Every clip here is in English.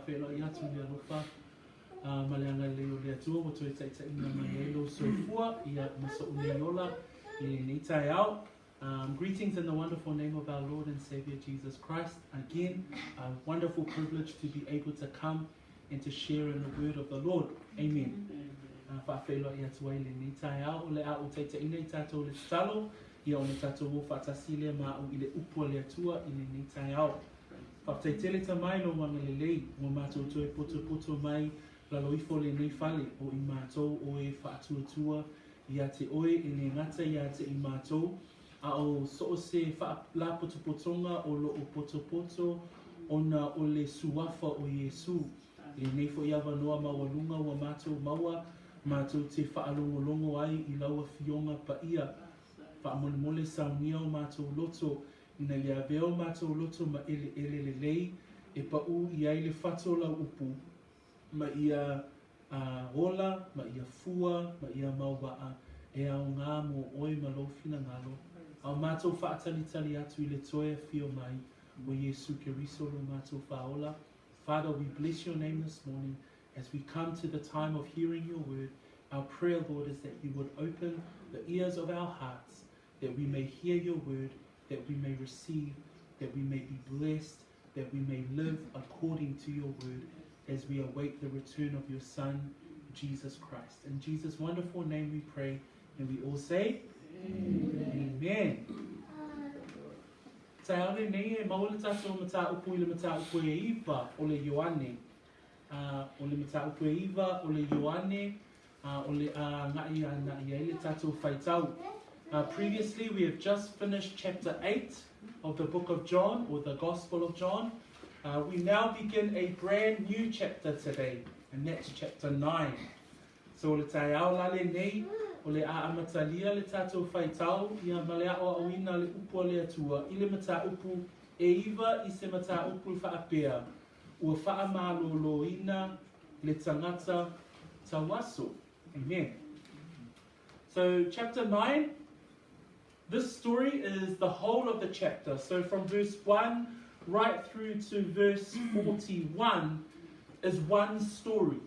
whaafelo i atu le alofa maleanga leo le atua o toi taita ina mangelo soifua ia maso uneola i ni tai au. Greetings in the wonderful name of our Lord and Savior Jesus Christ. Again, a wonderful privilege to be able to come and to share in the word of the Lord. Amen. Whaafelo i atu ai le ni tai au o le a o taita ina i tatou le talo ia o le tatou o whaatasile ma o i le upua le atua i le ni tai au. Whaaftaitele ta mai no mangalelei mo mātou toe poto mai la loifo le nei fale o i mātou o e whaatuatua ia te oe e le ngata ia te i mātou a o so se la potopotonga o lo o potopoto ona o le suafa o Yesu le nei fo ia wanoa mawalunga wa mātou maua mātou te whaalongolongo ai i laua fionga pa ia whaamole saunia o mātou loto ina lea veo mātou loto ma ele lei e pa u i ai le whatola upu ma ia hola, ma ia fua, ma ia maubaa e au ngā mo oi ma lofina ngalo au mātou whaatalitali atu i le toea fio mai o Yesu Keriso lo mātou whaola. Father, we bless your name this morning as we come to the time of hearing your word. Our prayer, Lord, is that you would open the ears of our hearts, that we may hear your word, that we may receive, that we may be blessed, that we may live according to your word as we await the return of your Son, Jesus Christ. In Jesus' wonderful name we pray, and we all say, Amen. Tai aole nei e maule tato o mata upu i le mata upu e iwa o le Ioane. O le mata upu e iwa o le Ioane, o le ngai a ngai e le tato whaitau. Previously, we have just finished chapter 8 of the book of John, or the Gospel of John. We now begin a brand new chapter today, and that's chapter 9. So le tai au lale nei, o le a amatalia le tatou whaitau, ia malea o awina le upu le atua, i le mata upu e iwa i se mata upu i whaapea, ua faamaloloina le tagata tauaso. Amen. So chapter 9, this story is the whole of the chapter. So from verse 1 right through to verse 41 is one story.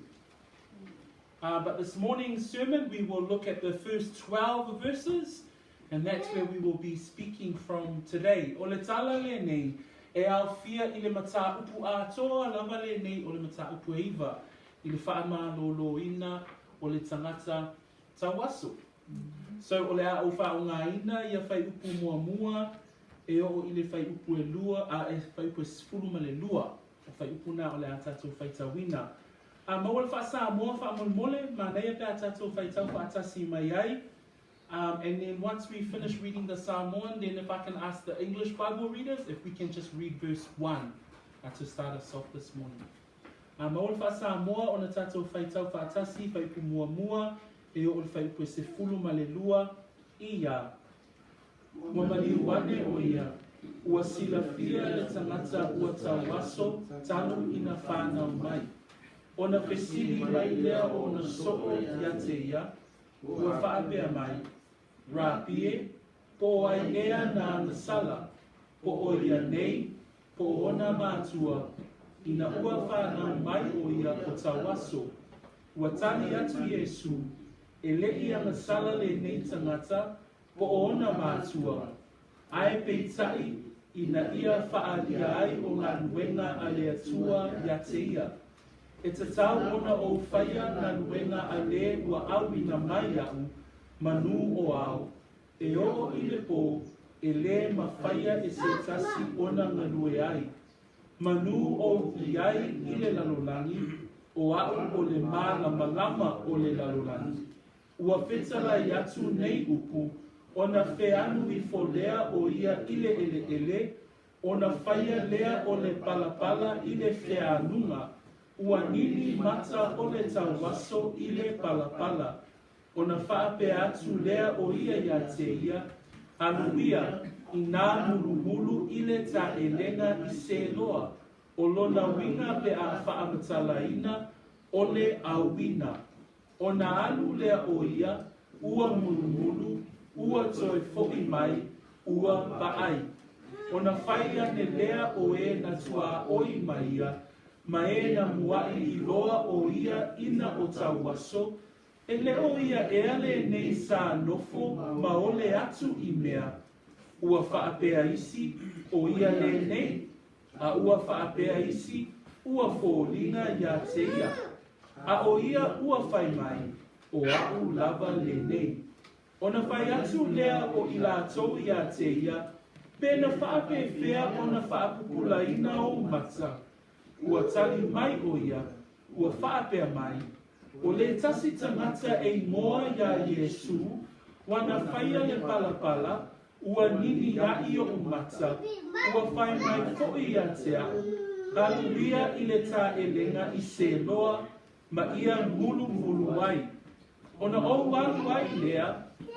But this morning's sermon, we will look at the first 12 verses, and that's where we will be speaking from today. O le tala le nei, e au fia i le mata upu a toa lava le nei o le mata upu e iwa, i le faamaloloina o le tagata tauaso. So o le a o whaongaina ia whai upu mua e o i le whai upu e lua, e whai upu e sifuru ma le lua, o whai upu na o le a tatou whaitawina. Mawala whaasa moa whaamolmole, ma nei pe a tatou whaitau whaatasi mai ai. And then once we finish reading the Samoan, then if I can ask the English Bible readers, if we can just read verse 1 to start us off this morning. Mawala whaasa moa o na tatou whaitau whaatasi, whai upu mua, e o le whai upu e sifuru ma le lua, ia. Ua maliuane o ia, ua silafia le tagata ua tauaso tanu ina whanau mai. Ona pesili mai lea o na soko ia te ia, ua whaapea mai. Rapie, po ai ea na nasala, po o ia nei, po ona mātua, ina ua whanau mai o ia o tauaso. Ua tani atu Yesu, e lei a nasala le nei tagata, po ona mātua, ai peitai ina ia whaalia ai o ngā nuenga a le atua ia te ia. E te tau ona o whaia ngā nuenga a le ua awina mai au, manu o au. E o i le pō, e le ma whaia e se tasi ona ngā nue ai. Manu o iai i le lalolangi, o au o le mā lama o le lalolangi. Ua whetara i atu nei upu, ona wheanu i folea o ia ile ele, ona whaia lea o le palapala i le wheanunga, ua nini mata o le tauaso i le palapala, ona whaape atu lea o ia ia te ia, anuia i nā mulu i le ta elenga i se loa, o lona winga pe a whaamatalaina o le awina, ona anu lea o ia, ua mulu, ua toi fo'i mai, ua vaai. Ona whaia ne lea o e na tua oi maia, ma e na muai I loa o ia ina o tauaso, e leo ia e ale nei sa nofo ma ole atu I mea, ua whaapea isi o ia le nei, a ua whaapea isi, ua fōlinga ia te ia, a o ia ua whai mai, o au lava le nei. Ona whai atu lea o I lātou ia te ia, pēna whaape whea ona whaapupulaina o mata, ua tali mai o ia, ua whaapea mai, o le tasi tangata e moa ia Yesu, wana whaia le palapala, ua nini ia I o mata, ua whai mai fo'i ia te au, aluia I le tā elenga I se loa, ma ia mulu mulu ai. Ona o walu ai lea,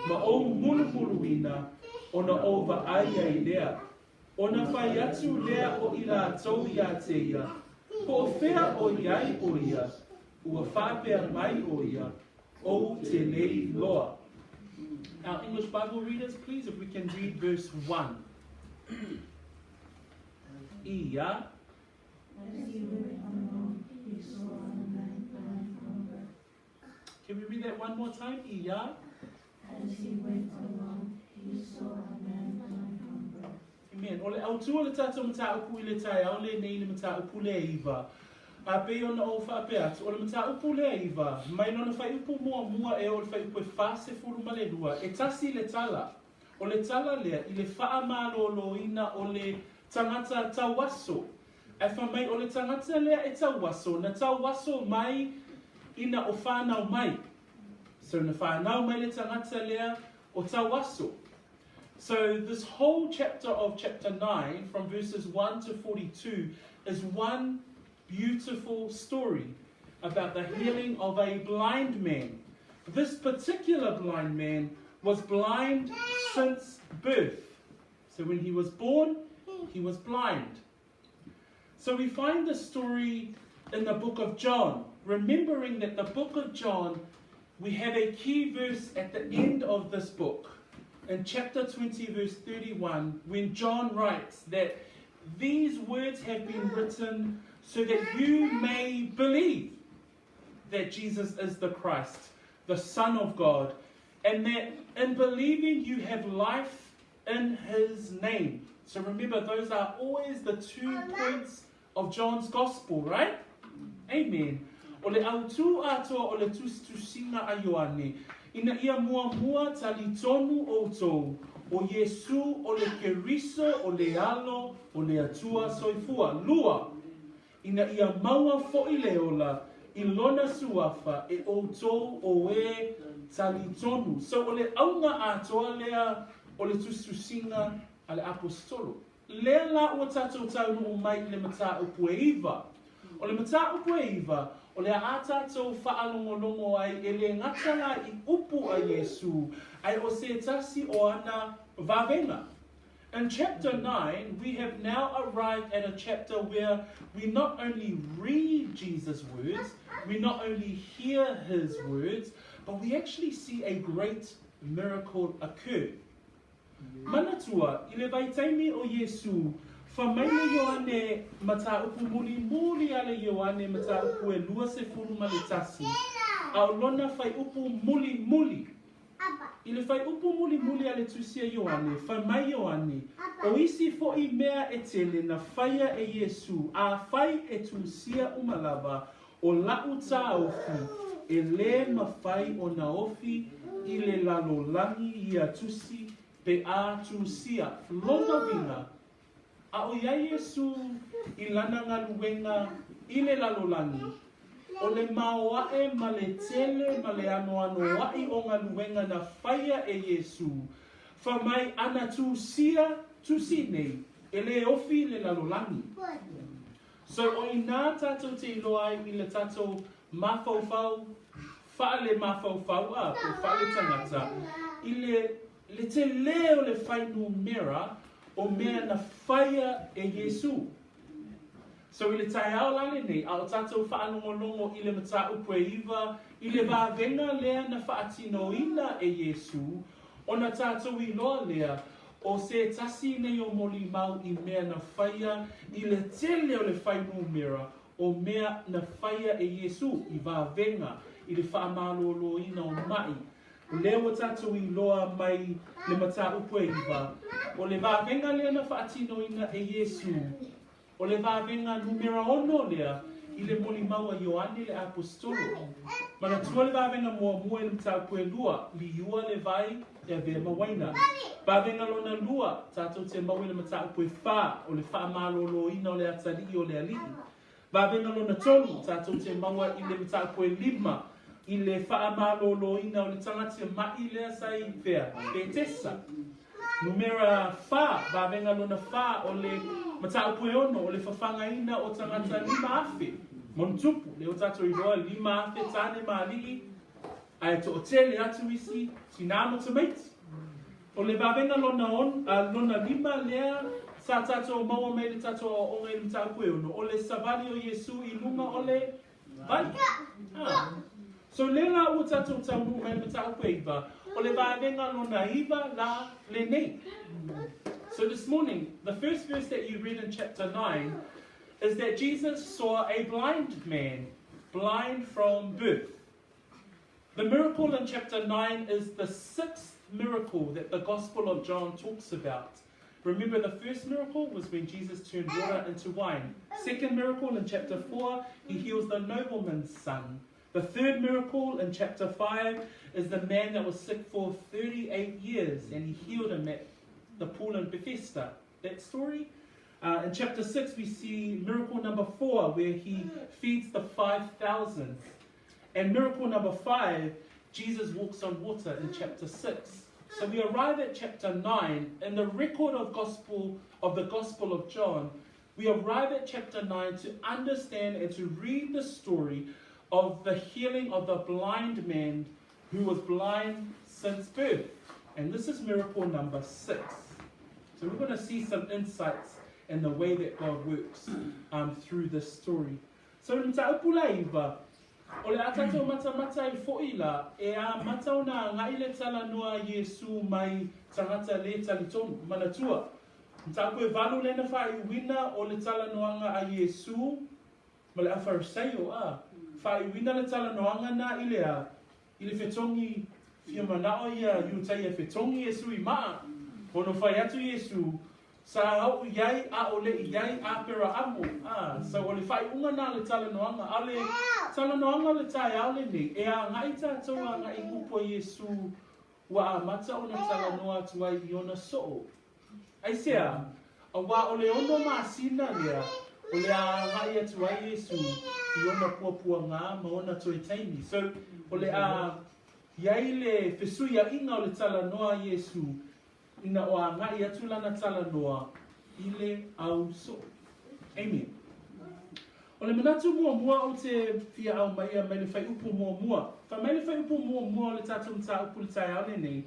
ma o mulu mulu ina, ona o va ai ai lea. Ona whai atu lea o I lātou ia te ia, ko whea o iai o ia, ua whapea mai o ia, o te lei loa. Our English Bible readers, please, if we can read verse 1. Ia. Can we read that one more time? Ia. As he went along, he saw a man lying on bread. Amen. Ole au tu ole tatou mata upu I le tai au le nei le mata upu le iwa. A pe ona o whape atu, ole mata upu le iwa. Mai nona whai upu mua e ole whai upu e whase furu ma le lua. E tasi le tala. O le tala lea I le faamaloloina o le tagata tauaso. E whamai o le tagata lea e tauaso. Na tauaso mai ina o whanau mai. So na whanau mai le tagata lea o tauaso. So this whole chapter of chapter 9, from verses 1 to 42, is one beautiful story about the healing of a blind man. This particular blind man was blind since birth. So when he was born, he was blind. So we find the story in the book of John, remembering that the book of John, we have a key verse at the end of this book. In chapter 20, verse 31, when John writes that these words have been written so that you may believe that Jesus is the Christ, the Son of God, and that in believing you have life in his name. So remember, those are always the 2 points of John's gospel, right? Amen. O le autu atoa o le tusinga a Ioane. Ina ia mua tali tonu o tou, o Yesu o le keriso o le alo o le atua soifua. Lua, ina ia maua fo'i le ola, I lona suafa e o tou o e tali tonu. So o le aunga atoa lea o le tusinga a le apostolo. Lea la ua tatou tau no mai le mata upu e iwa. O le mata upu e iwa, o le ata tau whaalongolongo ai e le ngatala I upu a Yesu ai o se tasi o ana vavenga. In chapter 9, we have now arrived at a chapter where we not only read Jesus' words, we not only hear his words, but we actually see a great miracle occur. Manatua, I le vaitaimi o Yesu, whamaile Ioane mata upu muli ale Ioane mata upu e lua se furu ma le tasi. Au lona whai upu muli. I le whai upu muli ale tusia Ioane, whamai Ioane, o isi fo'i mea e tele na whaia e Yesu, a whai e tusia umalava o lau tā ofi, e le mawhai o na ofi, I le lalolangi I a tusi, pe a tusia, lona vinga, a o ia Yesu I lana ngaluenga I le lalolangi. O le maoae ma le tele ma le ano wa'i o ngaluenga na whaia e Yesu. Whamai ana tusia nei, e le ofi le lalolangi. So o I nā tātou te iloa I le tātou mawhauwhau, wha le mawhauwhau a, o wha le tangata, I le te leo le whainu mera, o mea na whaia e Yesu. So I le tai ao lale nei, a o tātou whaanongolongo I le mata upu e iwa, I le vāvenga lea na whaatinoina e Yesu, o na tātou I loa lea, o se tasi nei o moli mau I mea na whaia, I le tele o le whainu mera, o mea na whaia e Iesu I vāwenga I le faamaloloina o mai. O lea wa tātou I loa mai le mata upu e iwa. O le vāwenga lea na whaatinoina e Iesu. O le vāwenga numera ono lea I le moli maua Ioane le apostolo. Mana tua le vāwenga mua I le mata upu e lua, li iua le vai e vea mawaina. Vāwenga lona lua, tātou te maua le mata upu e whā, o le faamaloloina o le atari o le alii. Vāwenga lona tolu, tātou te maua I le mata upu e lima, I le faamaloloina o le tangati mai lea sai vea, e tesa. Numera whā, vāwenga lona whā o le mata upu e ono, o le whawhangaina o tangata lima afe. Montupu, le o tātou I roa lima afe tāne maali'i, ai to o tele atu isi, tinamo tamaiti. O le vāwenga lona lima lea, sa tātou maua mai le tātou o onga I le mata upu e ono, o le savali o Iesu I lunga o le vai. So le la ua tātou taunu mai le mata upu e iwa, o le vāwenga lona iwa la le nei. So this morning, the first verse that you read in chapter 9 is that Jesus saw a blind man, blind from birth. The miracle in chapter 9 is the 6th miracle that the Gospel of John talks about. Remember, the first miracle was when Jesus turned water into wine. Second miracle in chapter 4, he heals the nobleman's son. The third miracle in chapter 5 is the man that was sick for 38 years and he healed him at the pool in Bethesda. That story? In chapter 6 we see miracle number 4 where he feeds the 5,000. And miracle number 5, Jesus walks on water in chapter 6. So we arrive at chapter 9 in the record of the Gospel of John. We arrive at chapter 9 to understand and to read the story of the healing of the blind man who was blind since birth. And this is miracle number 6. So we're going to see some insights in the way that God works through this story. So mta upula iwa, o le atatou mata I fo'ila, e a matauna ngai le tala noa Iesu mai tangata le talitonu, manatua. Mta upu e valu lena whai wina o le tala noanga a Iesu, ma le a Farisaio whai wina le tala noanga na I le whetongi fia manao ia iutai e whetongi Iesu I maa. Kono whai atu Iesu, sa au iai a o le iai a pera amu. So o le whai unga na le tala noanga, a le tala noanga le tai au le nei, e a ngai tātou a ngai upo Iesu wa a mata o na tala noa tuai I ona so. Ai sea, a wa o le ono maasina lea, o le a ngai atu ai Iesu I ona puapua ngā ma ona toi taimi. So o le a iai le whesuia inga o le tala noa Iesu, ina o a ngai atu lana tala noa I le au so. Amen. O le manatu mua o te fia au mai a mai le whai upu mua. Wha mai le whai upu mua o le tātou mta upu le tai au nei,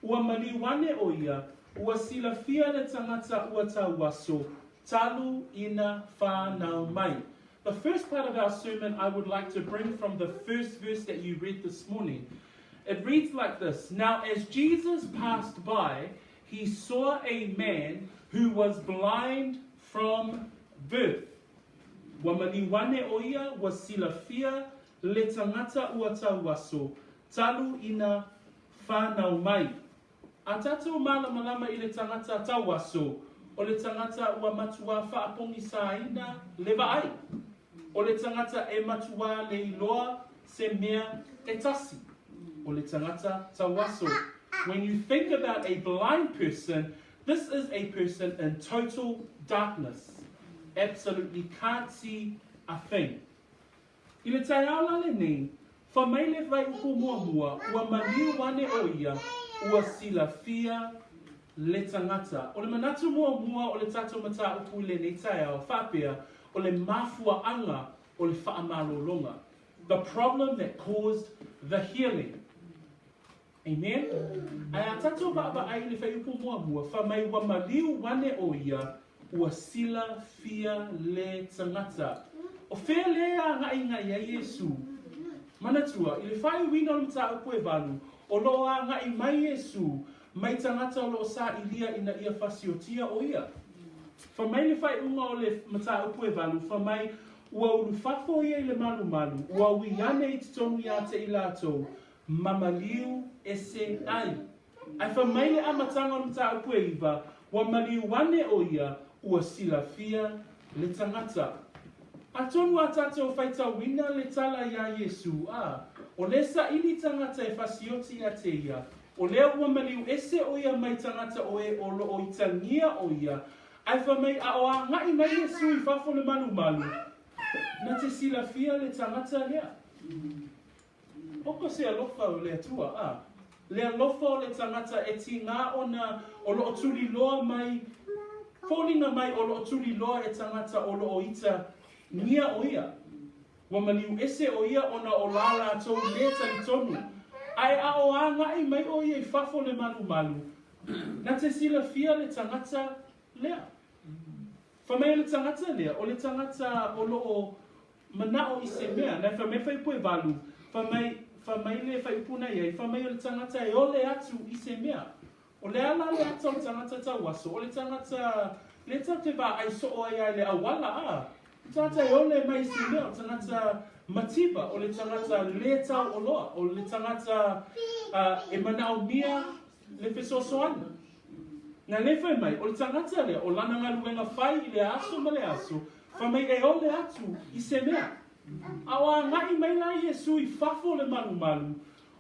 ua mali wane o ia, ua sila fia le tangata ua tauaso, talu ina whanau mai. The first part of our sermon I would like to bring from the first verse that you read this morning. It reads like this: Now as Jesus passed by, he saw a man who was blind from birth. Wa maliwane o ia wa silafia le tangata ua tauaso, talu ina whanau mai. A tātou malama I le tangata tauaso, o le tangata ua matua whaapongi sa ina lewa ai. O le tangata e matua le iloa se mea e tasi. O le tangata tauaso. When you think about a blind person, this is a person in total darkness. Absolutely can't see a thing. I le tai aula le nei, wha mai le vai upo mua, ua maniu wane o ia, ua sila fia le tangata. O le manatu mua o le tātou mata upu le nei tai au whapea, o le mafua anga o le faamaloloina. The problem that caused the healing. Amen? Ai a tātou baba ai le whai upu mua, wha mai wa maliu wane o ia, ua sila fia le tangata. O whea lea ngai a Iesu. Manatua, I le whai wina o mta upu e walu, o loa ngai mai Iesu, mai tangata o lo sa ilia ina ia fasiotia o ia. Wha mai le whai unga o le mta upu e walu, wha mai ua ulu fafo ia I le malu malu, ua wiane I tonu ia te ilato, mamaliu ese ai. Ai whamaile amatanga o mta upu e iwa, ua maliu wane o ia, ua sila fia le tangata. A tonu a tātou whaita wina le tala ia Yesu, o le sa ili tangata e whasioti a te ia, o lea ua maliu ese o ia mai tangata o e o lo o itangia o ia, ai whamai a o a ngai mai Yesu I whafo le malu malu, na te sila fia le tangata lea. Oko se alofa o lea tua, le alofa o le tangata e ti ngā ona o lo o tuli loa mai, fōlinga mai o lo o tuli loa e tangata o lo o ita nia o ia. Wa maliu ese o ia ona o lala tau leta I tonu. Ai a o a ngai mai o ia I whafo le malu malu. Na te sila fia le tangata lea. Whamea le tangata lea, o le tangata o lo o manao I se mea. Nei whamea whaipue walu, whamea le whaipuna iei, whamea le tangata e ole atu I se mea. O le ala le atu o tangata tauaso, o le tangata, le te wā ai so o ai le awala Tata e ole mai si mea o tangata matiba, o le tangata le tau o loa, o le tangata e manao mia le fesosoana. Nga le whai mai, o le tangata lea, o lana ngā luenga whai I le aso ma le aso, whamai e ole atu I se mea. Awa ngai mai la Yesu I whafo le malu malu,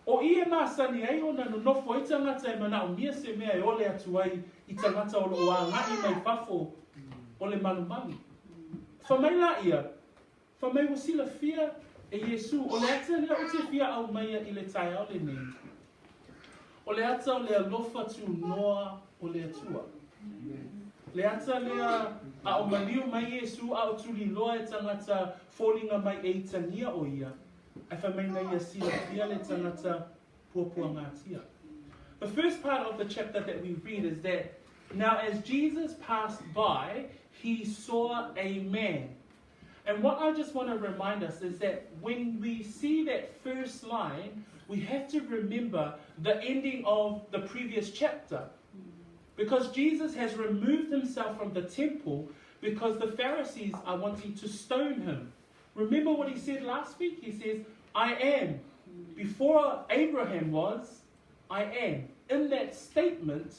o I e māsani ai o nanu nofo I tangata e manao mia se mea e ole atu ai I tangata o lo a ngai mai whafo o le malu malu. Whamai la ia, whamai wasila fia e Yesu, o le ata lea o te fia au maia I le tai au le nei. O le ata o le alofa tu noa o le atua. Le ata lea a o maliu mai Yesu a o tuli loa e tangata fōlinga mai e itangia o ia. Ai whamai na ia sila fia le tangata puapua ngātia. The first part of the chapter that we read is that, now as Jesus passed by, he saw a man. And what I just want to remind us is that when we see that first line, we have to remember the ending of the previous chapter. Because Jesus has removed himself from the temple because the Pharisees are wanting to stone him. Remember what he said last week? He says, I am. Before Abraham was, I am. In that statement,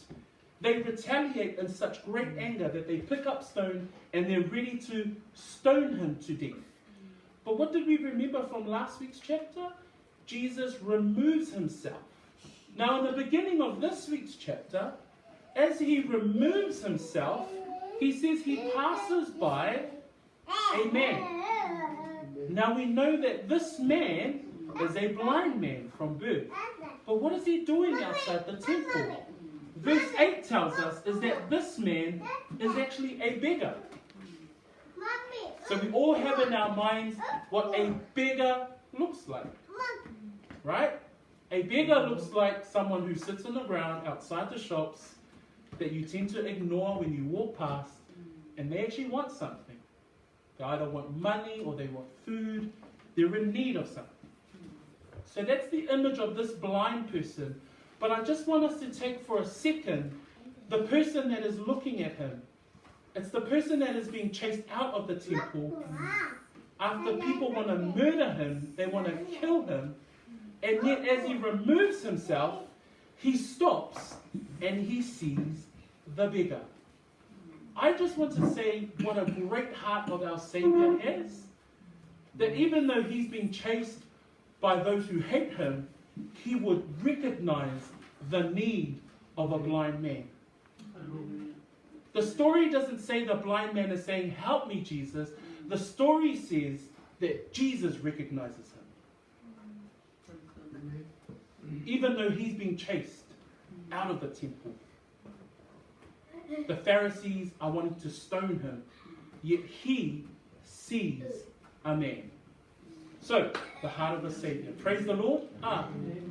they retaliate in such great anger that they pick up stone and they're ready to stone him to death. But what did we remember from last week's chapter? Jesus removes himself. Now in the beginning of this week's chapter, as he removes himself, he says he passes by a man. Now we know that this man is a blind man from birth. But what is he doing outside the temple? Verse 8 tells us is that this man is actually a beggar. So we all have in our minds what a beggar looks like. Right? A beggar looks like someone who sits on the ground outside the shops that you tend to ignore when you walk past, and they actually want something. They either want money or they want food. They're in need of something. So that's the image of this blind person. But I just want us to take for a second the person that is looking at him. It's the person that is being chased out of the temple. After people want to murder him, they want to kill him. And yet as he removes himself, he stops and he sees the beggar. I just want to say what a great heart of our Savior has. That even though he's being chased by those who hate him, he would recognize the need of a blind man. The story doesn't say the blind man is saying, help me, Jesus. The story says that Jesus recognizes him. Even though he's being chased out of the temple. The Pharisees are wanting to stone him, yet he sees a man. So, the heart of a Savior. Praise the Lord.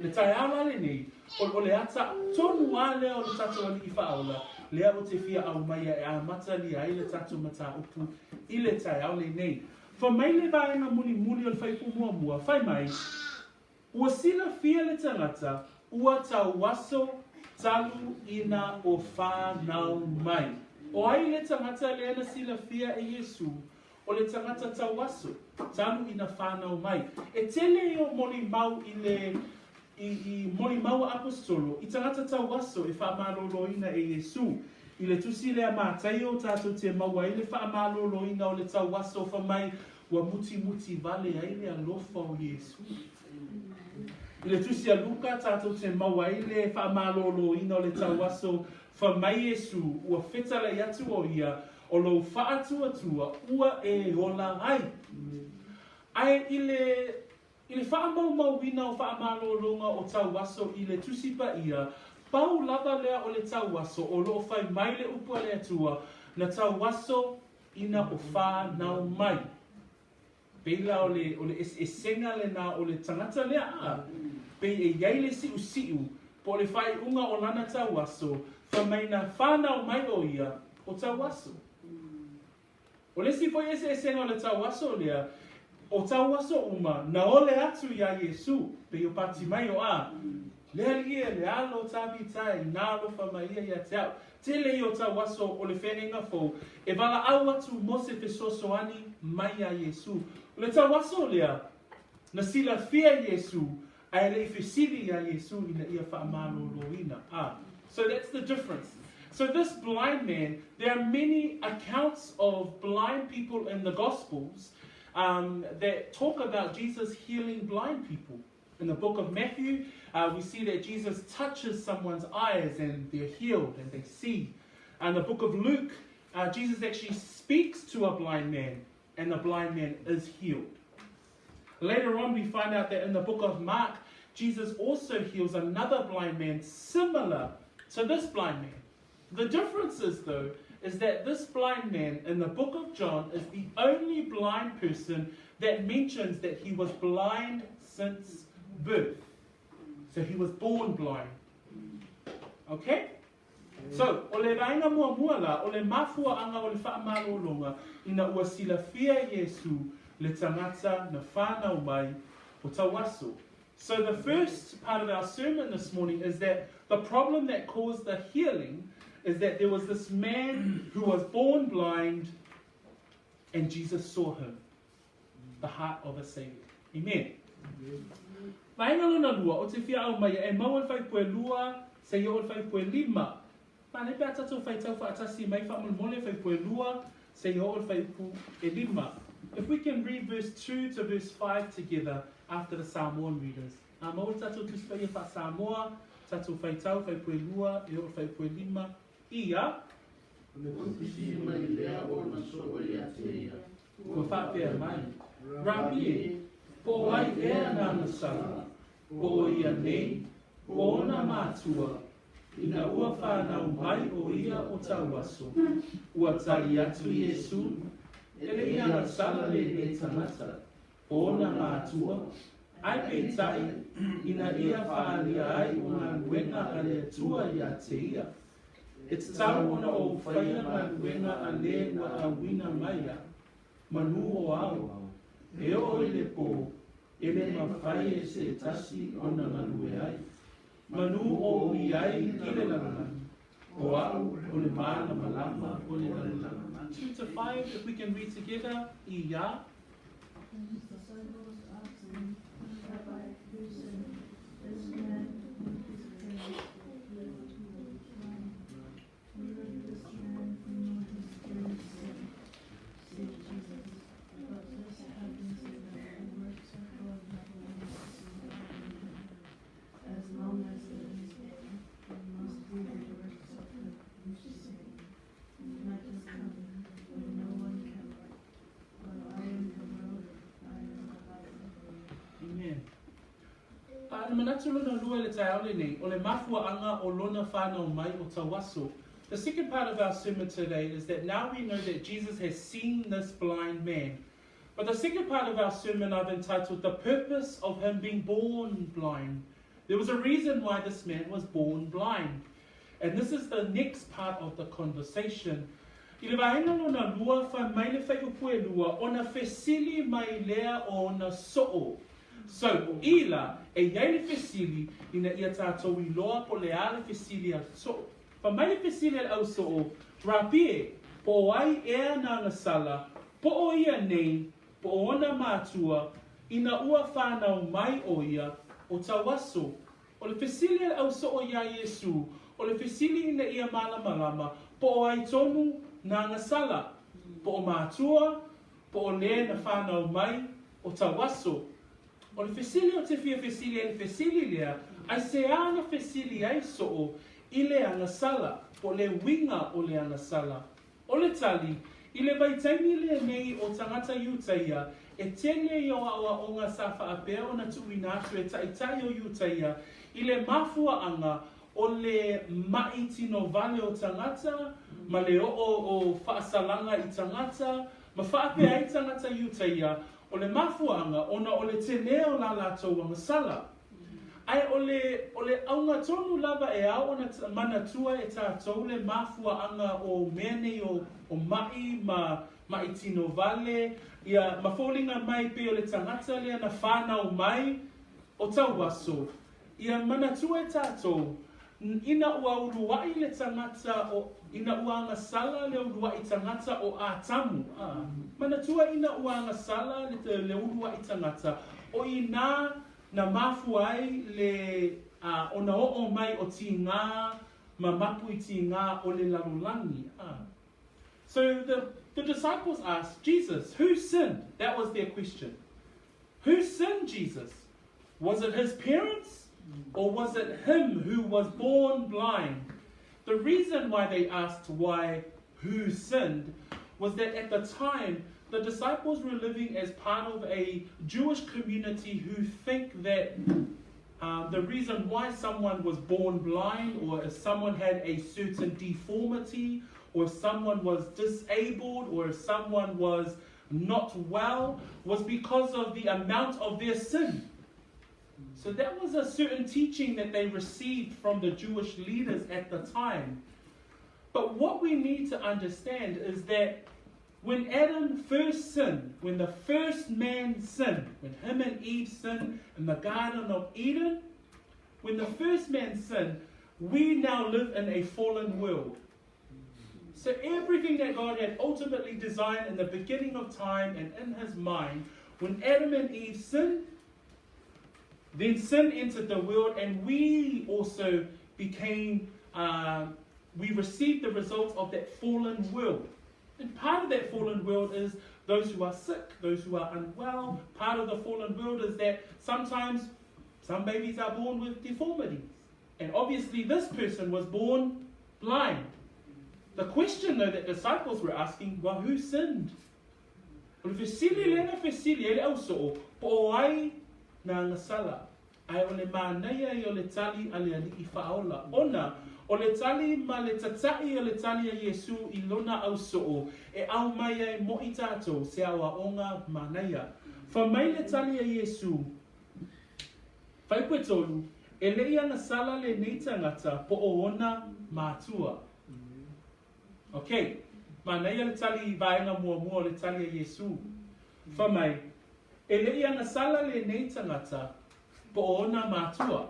Le tai ala le nei. O le ata tonu a lea o le tatu ali I whaola. Lea o te fia au maia e a mata li a ile tatu mata upu. I le tai au le nei. Fa mai le vaenga muli muli o le whaipu mua mua. Whai mai. Ua sila fia le tangata. Ua tauaso talu ina o whanau mai. O ai le tangata le ana sila fia e Yesu. O o le tangata tauaso, talu ina whanau mai. E tele o moli mau i moli mau apostolo, I tangata tauaso e faamaloloina e Yesu. I le tusi lea mātai o tātou te maua i le faamaloloina o le tauaso whamai wa muti vale ai le alofa o Yesu. I le tusi a Luka tātou te maua i le faamaloloina o le tauaso whamai Yesu ua whetala i atu o ia o lo whaatuatua ua e ola ai. Ai i le whaamaumauina o whaamalolonga o tauaso i le tusipa ia, pau lava lea o le tauaso o lo whai mai le upua le atua na tauaso ina o whanau mai. Peila o le esenga le na o le tangata lea a, pei e iai le siu po le whai unga o lana tauaso, whamai na whanau mai o ia o tauaso. O le sifo ese esenga o le tauaso lea, o tauaso uma, na ole atu ia Yesu, pe o pati mai o a, lea lia, le alo tabi tai, na alo whamaia ia te au. Te lei o tauaso o le whenenga fo, e wala au atu mose pe sosoani mai a Yesu. O le tauaso lea, na sila fia Yesu, ai le ifesili a Yesu ina ia whaamaloloina. So that's the difference. So this blind man, there are many accounts of blind people in the Gospels that talk about Jesus healing blind people. In the book of Matthew, we see that Jesus touches someone's eyes and they're healed and they see. In the book of Luke, Jesus actually speaks to a blind man and the blind man is healed. Later on, we find out that in the book of Mark, Jesus also heals another blind man similar to this blind man. The difference is, though, is that this blind man in the book of John is the only blind person that mentions that he was blind since birth. So he was born blind. Okay? So, o le rainga mua la, o le mafua anga o le whaamalolonga, ina ua sila fia Yesu le tangata na whanau mai o tauaso. So the first part of our sermon this morning is that the problem that caused the healing is that there was this man who was born blind and Jesus saw him. The heart of a Savior. Amen. Vainga lona lua, o te fia au mai, e maua whai pue lua, se i whai pue lima. Pane pia tato whai tau whaatasi mai whaamulmole whai pue lua, se i whai pue lima. If we can read verse 2 to verse 5 together after the Samoan readers. Maua tato tuspai e wha Samoa, tato whai tau whai pue lua, e whai pue lima. Ia, ko whapea mai. Rapi, po ai ea nana sala, po ia nei, po ona mātua, ina ua whanau mai o ia o tauaso, ua tai atu Yesu, ele ia na sala le ne tangata, po ona mātua, ai pe tai, ina ia whaalia ai o ngā luenga a le atua ia te ia. It's tau ona o whaia ngā luenga a le wa a wina maia, manu o au, e o le po, ele mawhai e se tasi ona manue ai. Manu o iai kile langan, o au o le mana malama o le langan. 2 to 5, if we can read together, ia. The second part of our sermon today is that now we know that Jesus has seen this blind man. But the second part of our sermon I've entitled The Purpose of Him Being Born Blind. There was a reason why this man was born blind. And this is the next part of the conversation. I le vaenga lona lua whai mai le whai upue lua, ona whesili mai lea o na so'o. So, ila, e iai le whesili, ina ia tātou I loa po le ale whesili al so'o. Wha mai le whesili al au so'o, rapie, po ai ea nā na sala, Po o ia nei, po o ona mātua, ina ua whānau mai o ia, o tauaso. O le fesili au so o ia Yesu, o le fesili ina ia malama, po o ai tonu na ngasala, po o mātua, po o le na whānau mai, o tauaso. O le fesili o te fia fesili e le fesili lea, ai se ana fesili ai so o, i le angasala, po le winga o le angasala. O le tali, i le vaitaimi le nei o tangata iutaia, e tene i o awa o ngā safa a pēr o na tuina atu e taitai o iutaia, i le mafua anga o le maitino vale o tangata, ma le o whaasalanga i tangata, ma whaapea i tangata iutaia, o le mafua anga, ona o le tene o la lātou angasala. Ai o le aunga tonu lava e au ona manatua e tātou le mafua anga o mene o mai ma i tino vale, ia mawholinga mai pe o le tangata lea na whānau mai o tauaso. Ia manatua e tātou, ina ua uruai le tangata o ina ua anga sala le uruai tangata o ātamu. Manatua ina ua anga sala le uruai tangata o ina na mafuai le ona o mai o ti ngā, ma mapu I ti ngā o le lalulangi. So the disciples asked Jesus, who sinned? That was their question. Who sinned, Jesus? Was it his parents? Or was it him who was born blind? The reason why they asked who sinned was that at the time, the disciples were living as part of a Jewish community who think that the reason why someone was born blind, or if someone had a certain deformity, or if someone was disabled, or if someone was not well, was because of the amount of their sin. So that was a certain teaching that they received from the Jewish leaders at the time. But what we need to understand is that when Adam first sinned, when the first man sinned, when him and Eve sinned in the Garden of Eden, when the first man sinned, we now live in a fallen world. So everything that God had ultimately designed in the beginning of time and in his mind, when Adam and Eve sinned, then sin entered the world, and we also became, we received the results of that fallen world. And part of that fallen world is those who are sick, those who are unwell. Part of the fallen world is that sometimes some babies are born with deformities. And obviously this person was born blind. The question though that disciples were asking, well, who sinned? Well, na ngasala ai o le manaya I o le tali ale ali I whaola ona o le tali ma le tatai o le tali a Yesu I lona au soo e au mai ai mo I tātou se awa onga manaya fa mai le tali a Yesu fai koe tolu e le ia ngasala le nei tangata po o ona mātua. Okay, manaya le tali vaenga mua le tali a Yesu fa mai e le ia ngasala le nei tangata po ona mātua.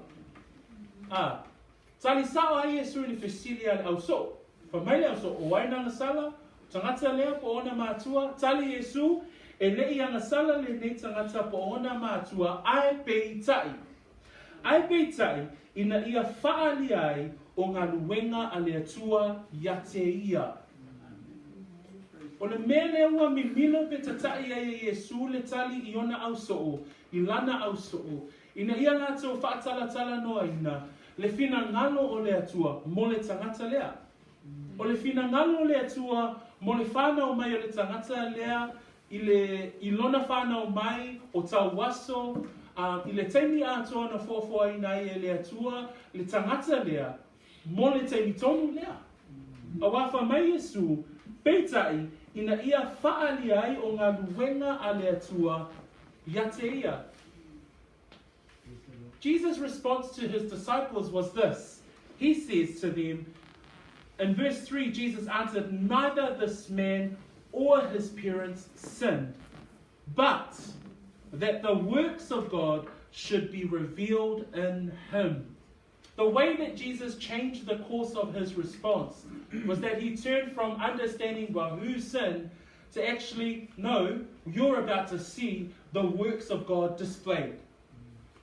Tali sawa ai Yesu ni fesilia au so. Fa mai le au so o waina ngasala tangata lea po ona mātua. Tali Yesu e le ia ngasala le nei tangata po ona mātua ai peitai. Ai peitai ina ia whaali ai o ngā luenga a le atua ia te ia. O le mele ua mi milo pe tatai ai Yesu le tali I ona au soo, I lana au soo. Ina ia lātou whaatala noa ina, le fina ngalo o le atua, mo le tangata lea. O le fina ngalo o le atua, mo le whanau mai o le tangata lea, I lona whanau mai o tauaso, I le teimi atoa na fōfua ina I le atua, le tangata lea, mo le teimi tonu lea. A wafa mai Yesu, peitai, ina ia whaali ai o ngā luenga a le atua ia te ia. Jesus' response to his disciples was this. He says to them, in verse 3, Jesus answered, neither this man or his parents sinned, but that the works of God should be revealed in him. The way that Jesus changed the course of his response was that he turned from understanding well, who sinned to actually know you're about to see the works of God displayed.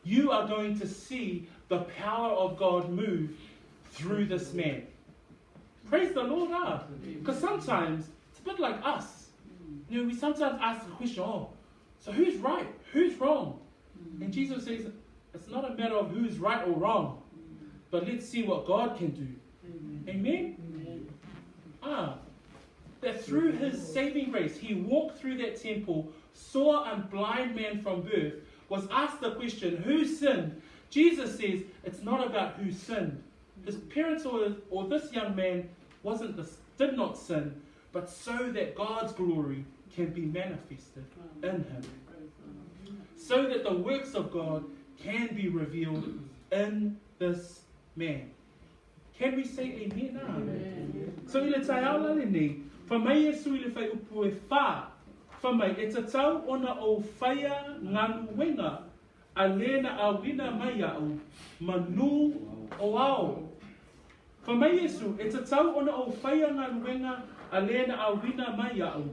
You are going to see the power of God move through this man. Praise the Lord. Because sometimes it's a bit like us. You know, we sometimes ask the question, oh, so who's right? Who's wrong? And Jesus says, it's not a matter of who's right or wrong, but let's see what God can do. Amen? That through his saving grace, he walked through that temple, saw a blind man from birth, was asked the question, who sinned? Jesus says, it's not about who sinned. His parents or this young man did not sin, but so that God's glory can be manifested in him. So that the works of God can be revealed in this man. Can we say amen? Amen. So ile tai aula le nei, fa mai Yesu ile fai upu e wha, fa mai e tatau ona o whaia nganu wenga, a lena a wina mai au, manu o au. Fa mai Yesu e tatau ona o whaia nganu wenga, a lena a wina mai au,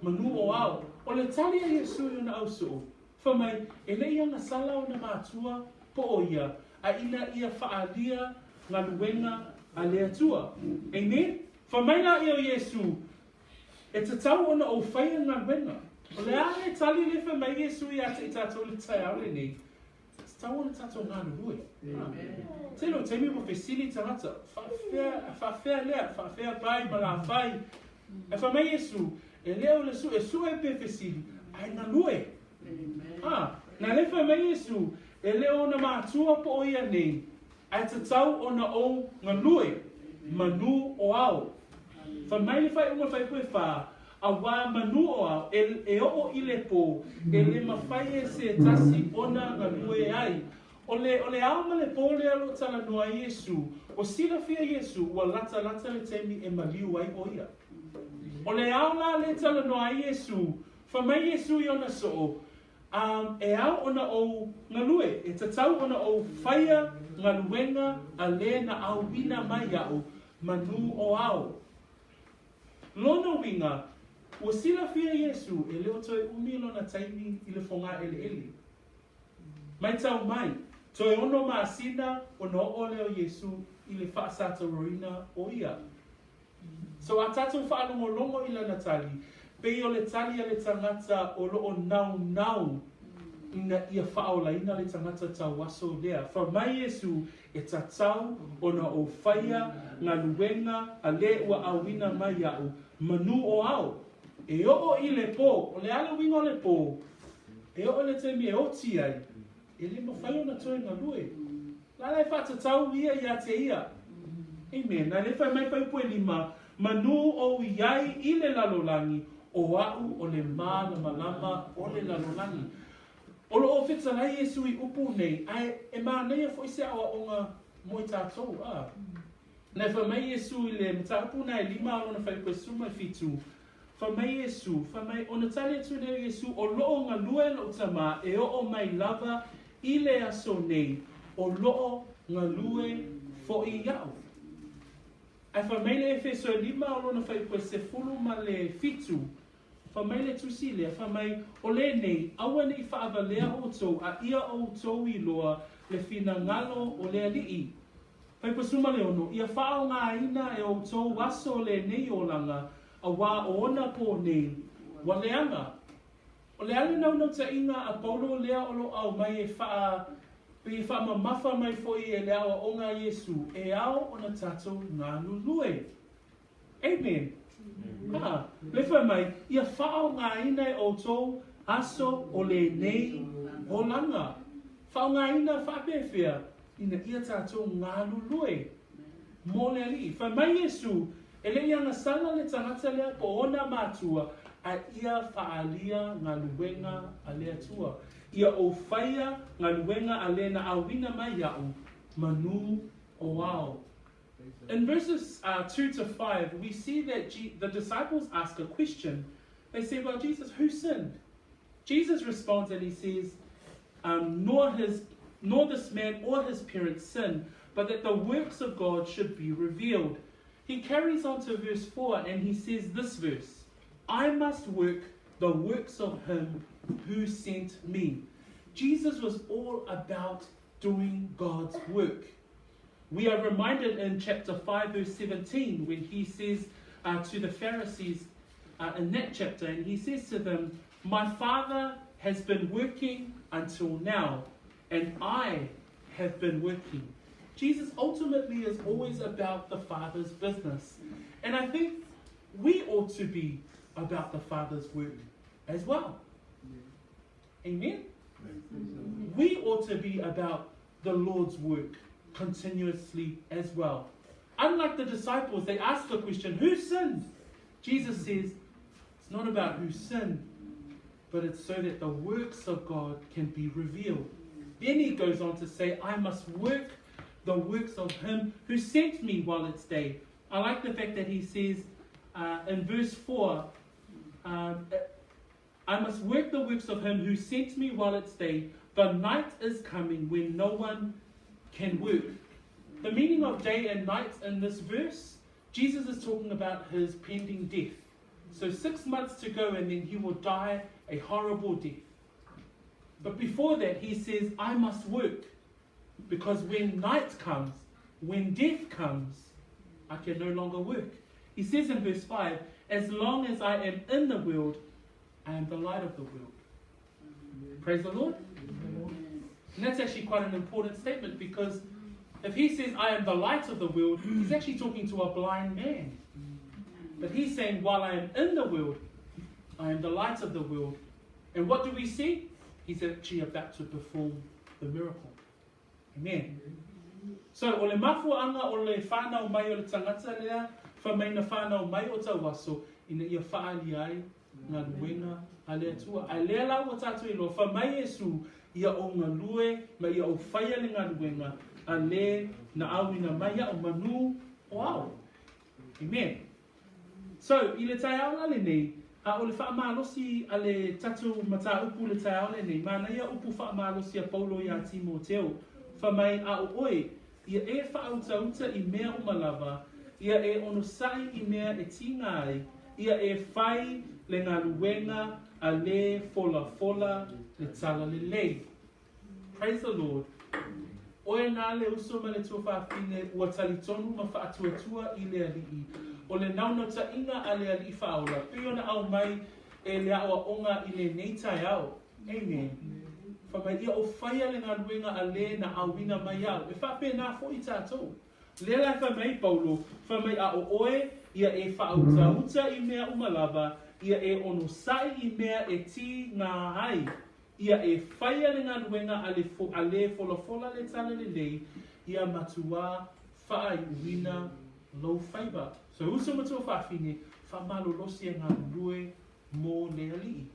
manu o au. O le tali a Yesu ona au so. Fa mai e le ia na sala ona mātua po o ia, a ina ia whaalia nganu wenga a lea tua. Amen? Whamaina i o Yesu, e te tau ona o whaia ngā wenga. O le ane tali le whamai Yesu i ate i tātou le tai aule nei. Te tau ona tātou ngā nurui. Tēlo, te mi mo whesili tagata. Whawhea lea, whawhea pai, mala whai. E whamai Yesu, e leo le su, e su e pe whesili. Ai ngā lue. Nā le whamai Yesu, e leo na mātua po o ia nei. Ai te tau ona o ngā lue, manu o au. Whamai le whai unga whai pui wha, a wā manu o au, e o i le pō, e le mawhai e se tasi ona ngā lue ai. O le au ma le pō le alo tala noa Yesu, o sila fia Yesu, ua lata le temi e maliu ai o ia. O le au la le tala noa Yesu, whamai Yesu i ona so, e au ona o ngā lue, e te tau ona o whaia ngā luenga a le na au wina mai au, manu o au. Lona winga, ua sila fia Yesu e leo toi umi lona taimi i le whonga ele. Mai tau mai, toi ono maasina o no o leo Yesu i le whaasata roina o ia. So a tātou whaalongo i lana tali, pei o le tali a le tangata o loo nau, ina ia whaolaina le tangata tauaso lea. Whamai Yesu e tatau ona o whaia ngā luenga a le ua awina mai au, manu o au. E o i le pō, o le ala winga o le pō, e o le temi e oti ai, e le mawhai ona toi ngā lue. La le whatatau ia i ate ia. Amen. Na le whai mai pai pue lima, manu o iai i le lalolangi, o au o le mana malama o le lalolangi. O lo o whitalai Yesu i upu nei, ai e mānei a fwoi se awa o ngā moi tātou. Nei whamai Yesu i le mta upu nei lima o na whai koe suma i fitu. Whamai Yesu, whamai o na tali atu nei Yesu o loo ngā lue lo tama e o mai lava i le aso nei o loo ngā lue fo i iau. Ai whamai le efeso e lima o na whai koe se fulu ma le fitu. Whamai le tusile, whamai o le nei, awane i whaavalea o tau, a ia o tau i loa le whina ngalo o le alii. Whai pasuma le ono, ia whao ngā ina e o tau waso le nei o langa, a wā o ona po nei, wa leanga. O le ale nau ta inga a paulo lea o lo au mai e wha mamafa mai foi e lea o ngā Yesu, e ao o na tātou ngā lulue. Amen. Le whamai, ia whao ngā ina o tō aso o le nei o langa. Whao ngā ina whapewhia, ina ia tātou ngā lulue. Mō le ali. Whamai Yesu, e le ia ngā sanga le tangata lea po ona mātua, a ia whaalia ngā luenga a lea tua. Ia o whaia ngā luenga a le na awina mai au, manu o au. In verses 2 to 5, we see that the disciples ask a question. They say, well, Jesus, who sinned? Jesus responds and he says, nor this man or his parents sinned, but that the works of God should be revealed. He carries on to verse 4 and he says this verse, I must work the works of him who sent me. Jesus was all about doing God's work. We are reminded in chapter 5 verse 17 when he says to the Pharisees in that chapter, and he says to them, my Father has been working until now, and I have been working. Jesus ultimately is always about the Father's business. And I think we ought to be about the Father's work as well. Amen? We ought to be about the Lord's work continuously as well. Unlike the disciples, they ask the question, who sinned? Jesus says, it's not about who sinned, but it's so that the works of God can be revealed. Then he goes on to say, I must work the works of him who sent me while it's day. I like the fact that he says in verse 4, I must work the works of him who sent me while it's day. The night is coming when no one can work. The meaning of day and night in this verse, Jesus is talking about his pending death. So 6 months to go and then he will die a horrible death. But before that he says, I must work. Because when night comes, when death comes, I can no longer work. He says in verse 5, as long as I am in the world, I am the light of the world. Praise the Lord. And that's actually quite an important statement, because if he says, I am the light of the world, he's actually talking to a blind man. But he's saying, while I am in the world, I am the light of the world. And what do we see? He's actually about to perform the miracle. Amen. So, o le mafuanga o le whanau mai o le tangata lea, whamai na whanau mai o tauaso, ina ia whaali ai, ngā luenga, a lea tua. A lea lau o tātou ilo, whamai Yesu, ia o ngā lue, ma ia o whaia le ngā luenga, a le na awina mai o manu o au. Amen. So, i le tai aula le nei, a o le whaamalosi a le tatu mata upu le tai aula le nei, mana ia upu whaamalosi a Paulo i a Timoteo, whamai a o oe, ia e whaauta i mea o malava, ia e ono sai i mea e tinga ai, ia e whai le ngā luenga a le fola le tala le lei. Praise the Lord. Oe nā le uso ma le tua whaafine ua talitonu ma whaatuatua i le alii. O le nauna ta inga a le alii whaola. Pio na au mai e le awa onga i le neitai au. Amen. Whamai ia o whaia le ngā luenga a le na awina mai au. E whape nā fo i tātou. Le lai whamai Paulo, whamai a o oe, ia e whaauta i mea umalava, ia e ono sai i mea e ti ngā hai. Ia e whaia le ngā luenga a le fola le tala le lei, ia matua whaai uina low favour. So uso matua whaafine, whamalolosi ngā lue mō le alii.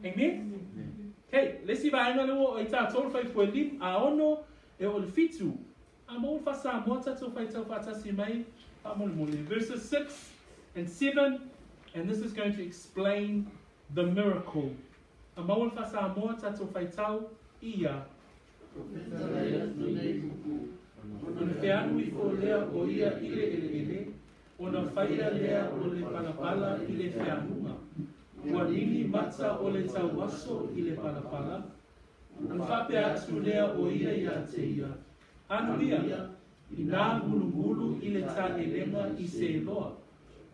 Amen? Okay, lesi vaenga leo o i tātou whai pue lim a ono e o le fitu. A mō whasa mō tātou whai tau whatasi mai, a mole. Verses 6 and 7, and this is going to explain the miracle. A maua whasa moa tātou whai tau ia. Ona whianui o lea o ia ele, ona whaia lea o le palapala i le whianunga. Ua nini mata o le tauaso i le palapala. Ona whape atu lea o ia te ia. Anu ia, i nā ngulu i le tā elenga i se loa.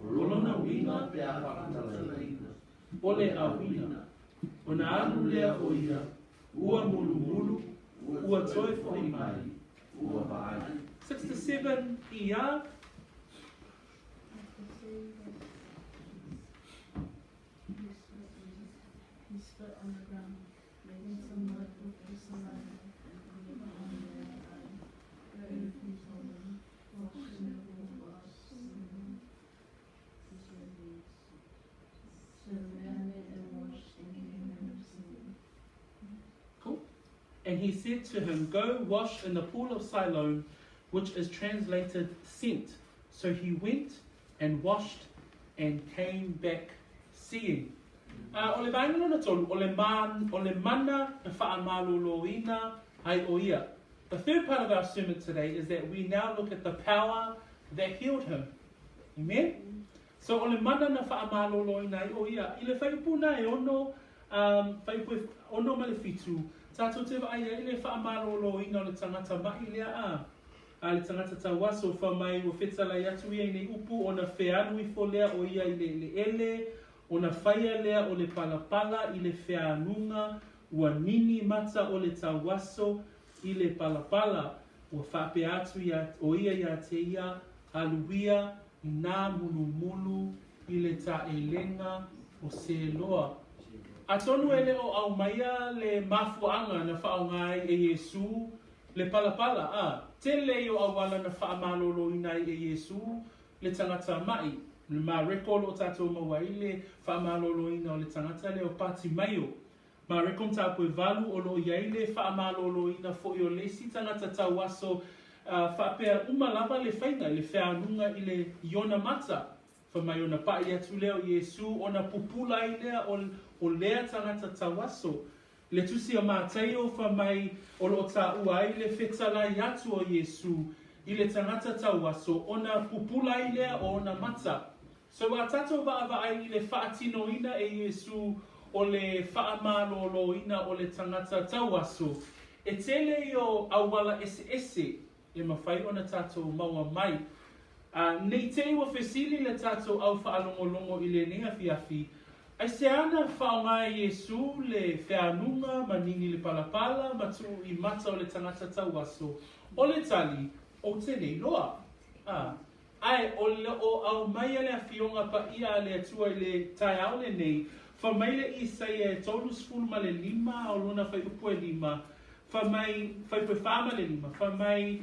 Olona winga pe a whakatalaina. Ole a winga. O na anu lea o ia, ua mulu, ua toi fo i mai, ua vaai. 6 to 7 ia. His foot on the ground, making some mud with his saliva, and putting it on their eye. Very pleased on them, washing the wool, So they ran it and washed and came and received. Cool. And he said to him, go wash in the pool of Siloam, which is translated sent. So he went and washed and came back seeing. O le vaenga lona tolu, o le mana e faamaloloina ai o ia. The third part of our sermon today is that we now look at the power that healed him. Amen? So ole mana na faamaloloina o ia, ile whaipuna e ono, whaipu ono male fitu, tātou te wa aia ile faamaloloina o le tangata mai lea a le tangata tauaso whamai o whetala i atu ia i nei upu o na wheanu I fo lea o ia I le ele, o na whaia lea o le palapala I le wheanunga, ua nini mata o le tauaso I le palapala, ua whape atu o ia ia te ia, aluia, I nā mulu I le ta elenga o se loa. A tonu ele o au maia le mafuanga na whaongai e Yesu, le palapala, te leo awala na faamaloloina I e Yesu, le tangata mai, le ma rekolo o tātou mawaile, faamaloloina o le tangata leo pati maio. Ma rekom tāpoi valu o lo iaile, faamaloloina fo I o lesi tangata tauaso, whapea umalava le whainga, le wheanunga I le iona mata. Whamai ona pai atu leo Yesu, ona pupula I lea o lea tangata tawaso. Le tusi a mātaio whamai o lo tā uai le whetala I atu o Yesu, I le tangata tawaso, ona pupula I lea o ona mata. So a tato vaava ai I le whaatinoina e Yesu o le whaamaloloina o le tangata tawaso. E tele I o awala ese. E mawhai ona tātou maua mai. Nei te iwa whesili le tātou au whaalongolongo I le nea fiafi. Ai se ana whaonga Yesu le wheanunga, manini le palapala, matu I mata o le tangata tauaso. O le tali, o te nei loa. Ai, o au mai le awhionga pa ia le atua I le tai au le nei, whamaile I sei e tolus fulma le lima, o luna whai upu e lima, whamai whaipuewhama le lima, whamai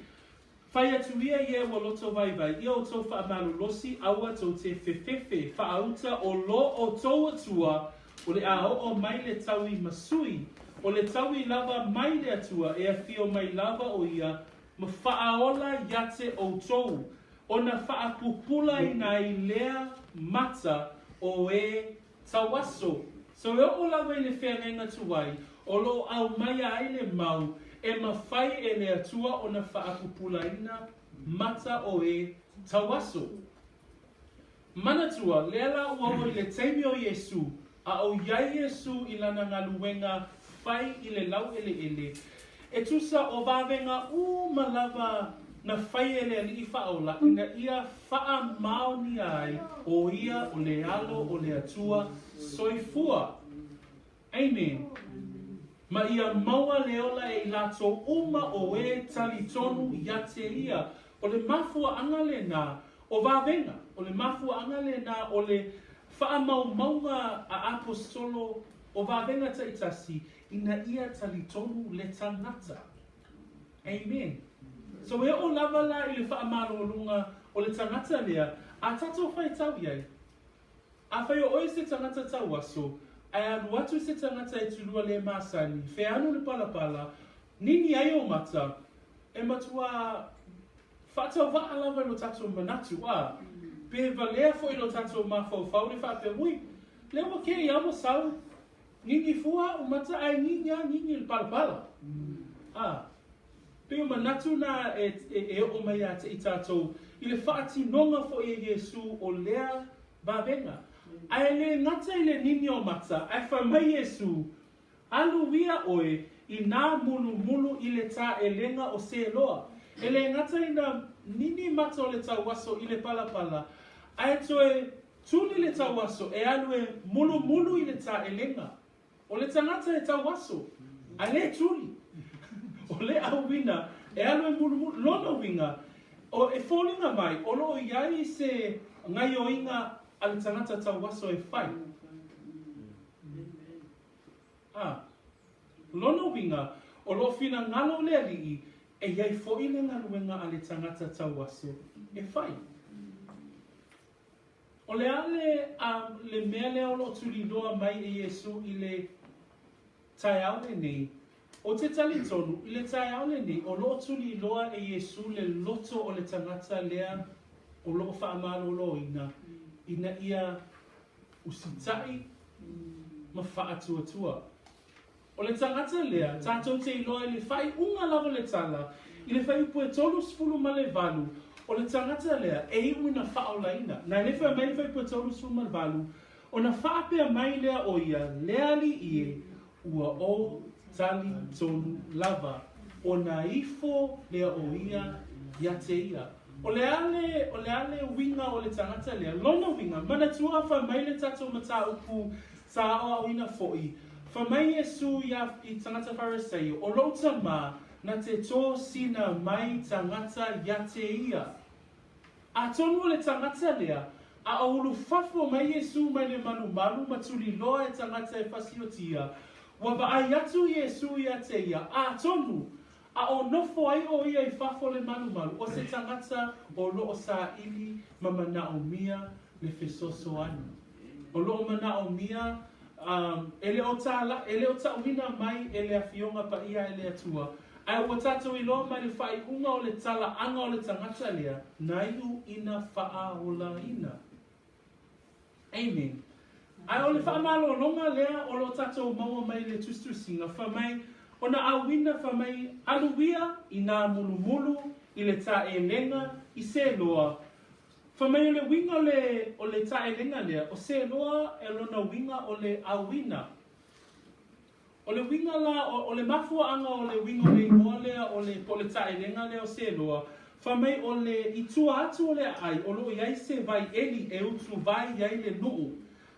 whai atu ia ia wa loto vai ia o tau whaamalolosi aua tau te whewhewhe, whaauta o lo o tau atua, o le ao o mai le taui masui, o le taui lava mai le atua, e a whio mai lava o ia, ma whaaola iate o tau, o na whaapupula I nai lea mata o e tauaso. So e o lava I le whenenga tuai, o lo au mai ai le mau, e mawhai e le atua o na whaapupulaina mata o e tauaso. Manatua, leala ua o I le teimi o Yesu, a o iai Yesu I lana ngaluenga whai I le lau ele. E tusa o vavenga malava na whai ele ali I whaola, ina ia wha maoni ai o ia o le alo o le atua soifua. Amen. Ma ia maua leola e lato uma o e talitonu ia te ia. O le mafua anga le nā o vavenga. O le mafua anga le nā o le whaamaumaunga a apostolo o vavenga taitasi ina ia talitonu le tangata. Amen. So e o lava la I le whaamalolunga o le tangata lea, a tato whai tau iai. A whai o oi se tangata tauaso, ai anu atu se tangata e tulua le masani, wheanu le palapala, nini ai o mata, e matua whatau wa alawa no tato manatu pe valea fo I lo tato mawhau le whape ui, lewa ke I amo sau, nini fua o mata ai nini le palapala. Pe o manatu na e o mai a te I tato, I le whaati nonga fo I Yesu o lea babenga. Ai le ngata I le nini o mata, ai whamai Yesu, alu via oe, I nā mulu I le tā elenga o se loa. E le ngata I nā nini mata o le tauaso I le palapala, ai toe tuli le tauaso, e alu e mulu I le tā elenga. O le tangata e tauaso, ai le tuli. O le auwina, e alu e mulu, lono winga, o e fōlinga mai, o lo iai se ngai o inga a le tangata tauaso e whai. Lono winga, o lo fina ngalo le alii, e iai fōile ngaluenga a le tangata tauaso e whai. O le ale le mea leo lo tuli loa mai e Yesu I le tai au le nei, o te tali tonu, I le tai au le nei, o lo tuli loa e Yesu le loto o le tangata lea, o lo whaamaloloina, ina ia usitai, ma whaatuatua. O le tangata lea, tātou te iloa I le whai unga lava le tala, I le whai upue tolu sfulu ma le valu, o le tangata lea, e iwi na faamaloloina. Na lefa mai fai patolu suma valu, o na whaapea mai lea o ia, leali ie, ua o tali tonu lava, o na ifo lea o ia, ia te ia. O le ale winga o le tangata lea, lona winga, mana tua wha mai le tatou mata upu sa awa o ina fo'i. Wha mai Yesu I tangata Pharisee, o lota ma na te tō sina mai tangata ia te ia. A tonu o le tangata lea, a ulu fafo mai Yesu mai le manu malu matuli loa e tangata e fasiotia. Wa ba ai atu Yesu ia te ia, a tonu, a o nofo ai o ia I fafo le manu malu, o se tangata o loo sa ili mamana o mia le fesoso anu. O loo mana o mia, ele o ta uina mai ele a fionga pa ia ele atua. Ai o tato I loa mai le whai unga o le tala anga o le tangata lea, naiu ina faamaloloina. Amen. Ai o le faamaloloina lea o lo tato maua mai le tustusinga, wha mai ona awina wha mai aluia I nā mulumulu, I le tae lenga, I se loa. Wha mai o le winga o le tae lenga lea, o se loa e lona winga o le awina. O le winga la, o le mafua anga o le winga o le imoa lea, o le tae lenga lea o se loa. Wha mai o le itua atu o le ai, o lo iai se vai eli e utu vai iai le nuu.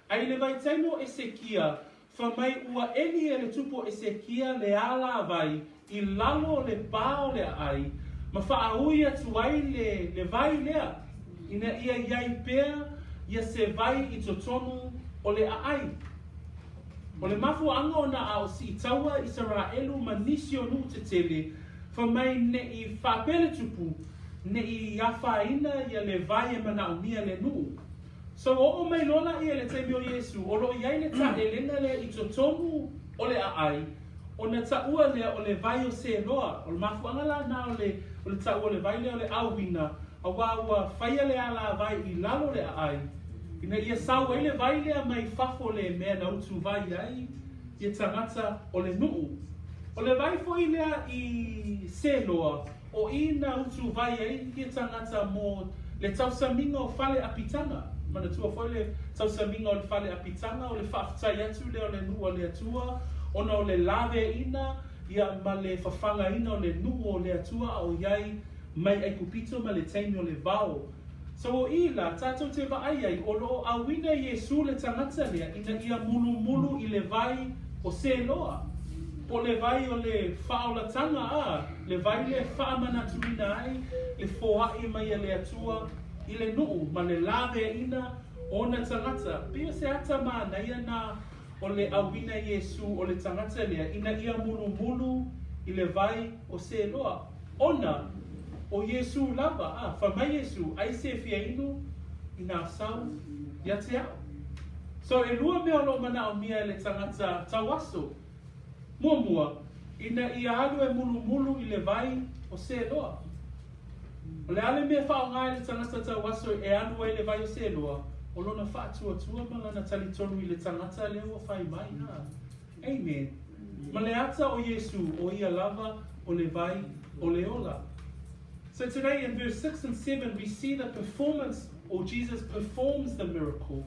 Ai le vai taimo e se kia, wha mai ua eli e le tupo e se kia le ala vai, I lalo le pā o le ai, ma wha aui atu ai le vai lea. Ina ia iai pēr, ia se vai I totonu o le ai. O le mafu anga o na ao si taua Israelu ma nisi o nu te tele, wha mai ne I whapele tupu, ne I awhaina ia le vai e mana o mia le nuu. So o mai lona ia le teimi o Yesu, o lo iai le ta e lenga le I totonu o le ai, o na taua lea o le vai o se loa, o le mafu anga la na o le taua o le vai lea o le awina, a ua whaia le ala vai I lalo le ai. Ina ia sau ele vai lea mai fafo le mea na utu vai ai, ia tangata o le nuu. O le vai foi lea I se loa, o I na utu vai ai, ia tangata mo le tausaminga o fale apitanga. Mana tua foi le tausaminga o le fale apitanga, o le whaftai atu lea o le nuu o le atua, ona o le lave ina, ia ma le whawhanga ina o le nuu o le atua, o iai mai ai kupito ma le teimi o le vao. So o ila, tātou te waai ai, o loo awina Yesu le tangata lea, ina ia mulu I le vai o se loa. Po le vai o le whaolatanga le vai le whaamanatuina ai, le foai mai le atua, I le nuu, ma le lawe ina o na tangata. Pia se ata maa na ia na o le awina Yesu o le tangata lea, ina ia mulu I le vai o se loa. Ona, o Yesu lava, wha mai Yesu, ai se fia inu, I nā sau, ia te au. So e lua mea lo mana o mia le tangata tauaso. Mua, ina ia alu e mulu I le vai o se loa. O le ale mea whao ngai le tangata tauaso e alu e le vai o se loa, o lona whaatua malana tali tonu I le tangata leo o whai mai na. Amen. Ma le ata o Yesu, o ia lava, o le vai, o le ola. So today in verse 6 and 7, we see the performance, or Jesus performs the miracle.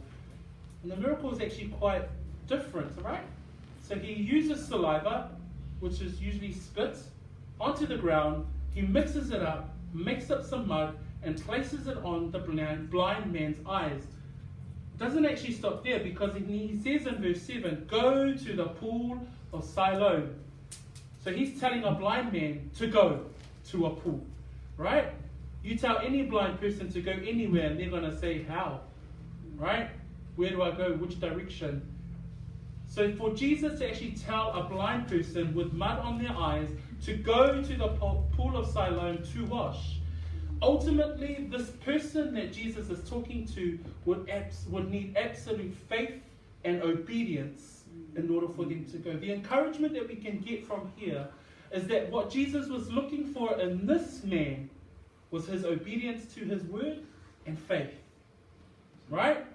And the miracle is actually quite different, right? So he uses saliva, which is usually spit, onto the ground. He mixes it up, makes up some mud, and places it on the blind man's eyes. Doesn't actually stop there, because he says in verse 7, go to the pool of Siloam. So he's telling a blind man to go to a pool. Right? You tell any blind person to go anywhere and they're going to say, how? Right? Where do I go? Which direction? So for Jesus to actually tell a blind person with mud on their eyes to go to the pool of Siloam to wash, ultimately this person that Jesus is talking to would need absolute faith and obedience in order for them to go. The encouragement that we can get from here is that what Jesus was looking for in this man was his obedience to his word and faith. Right?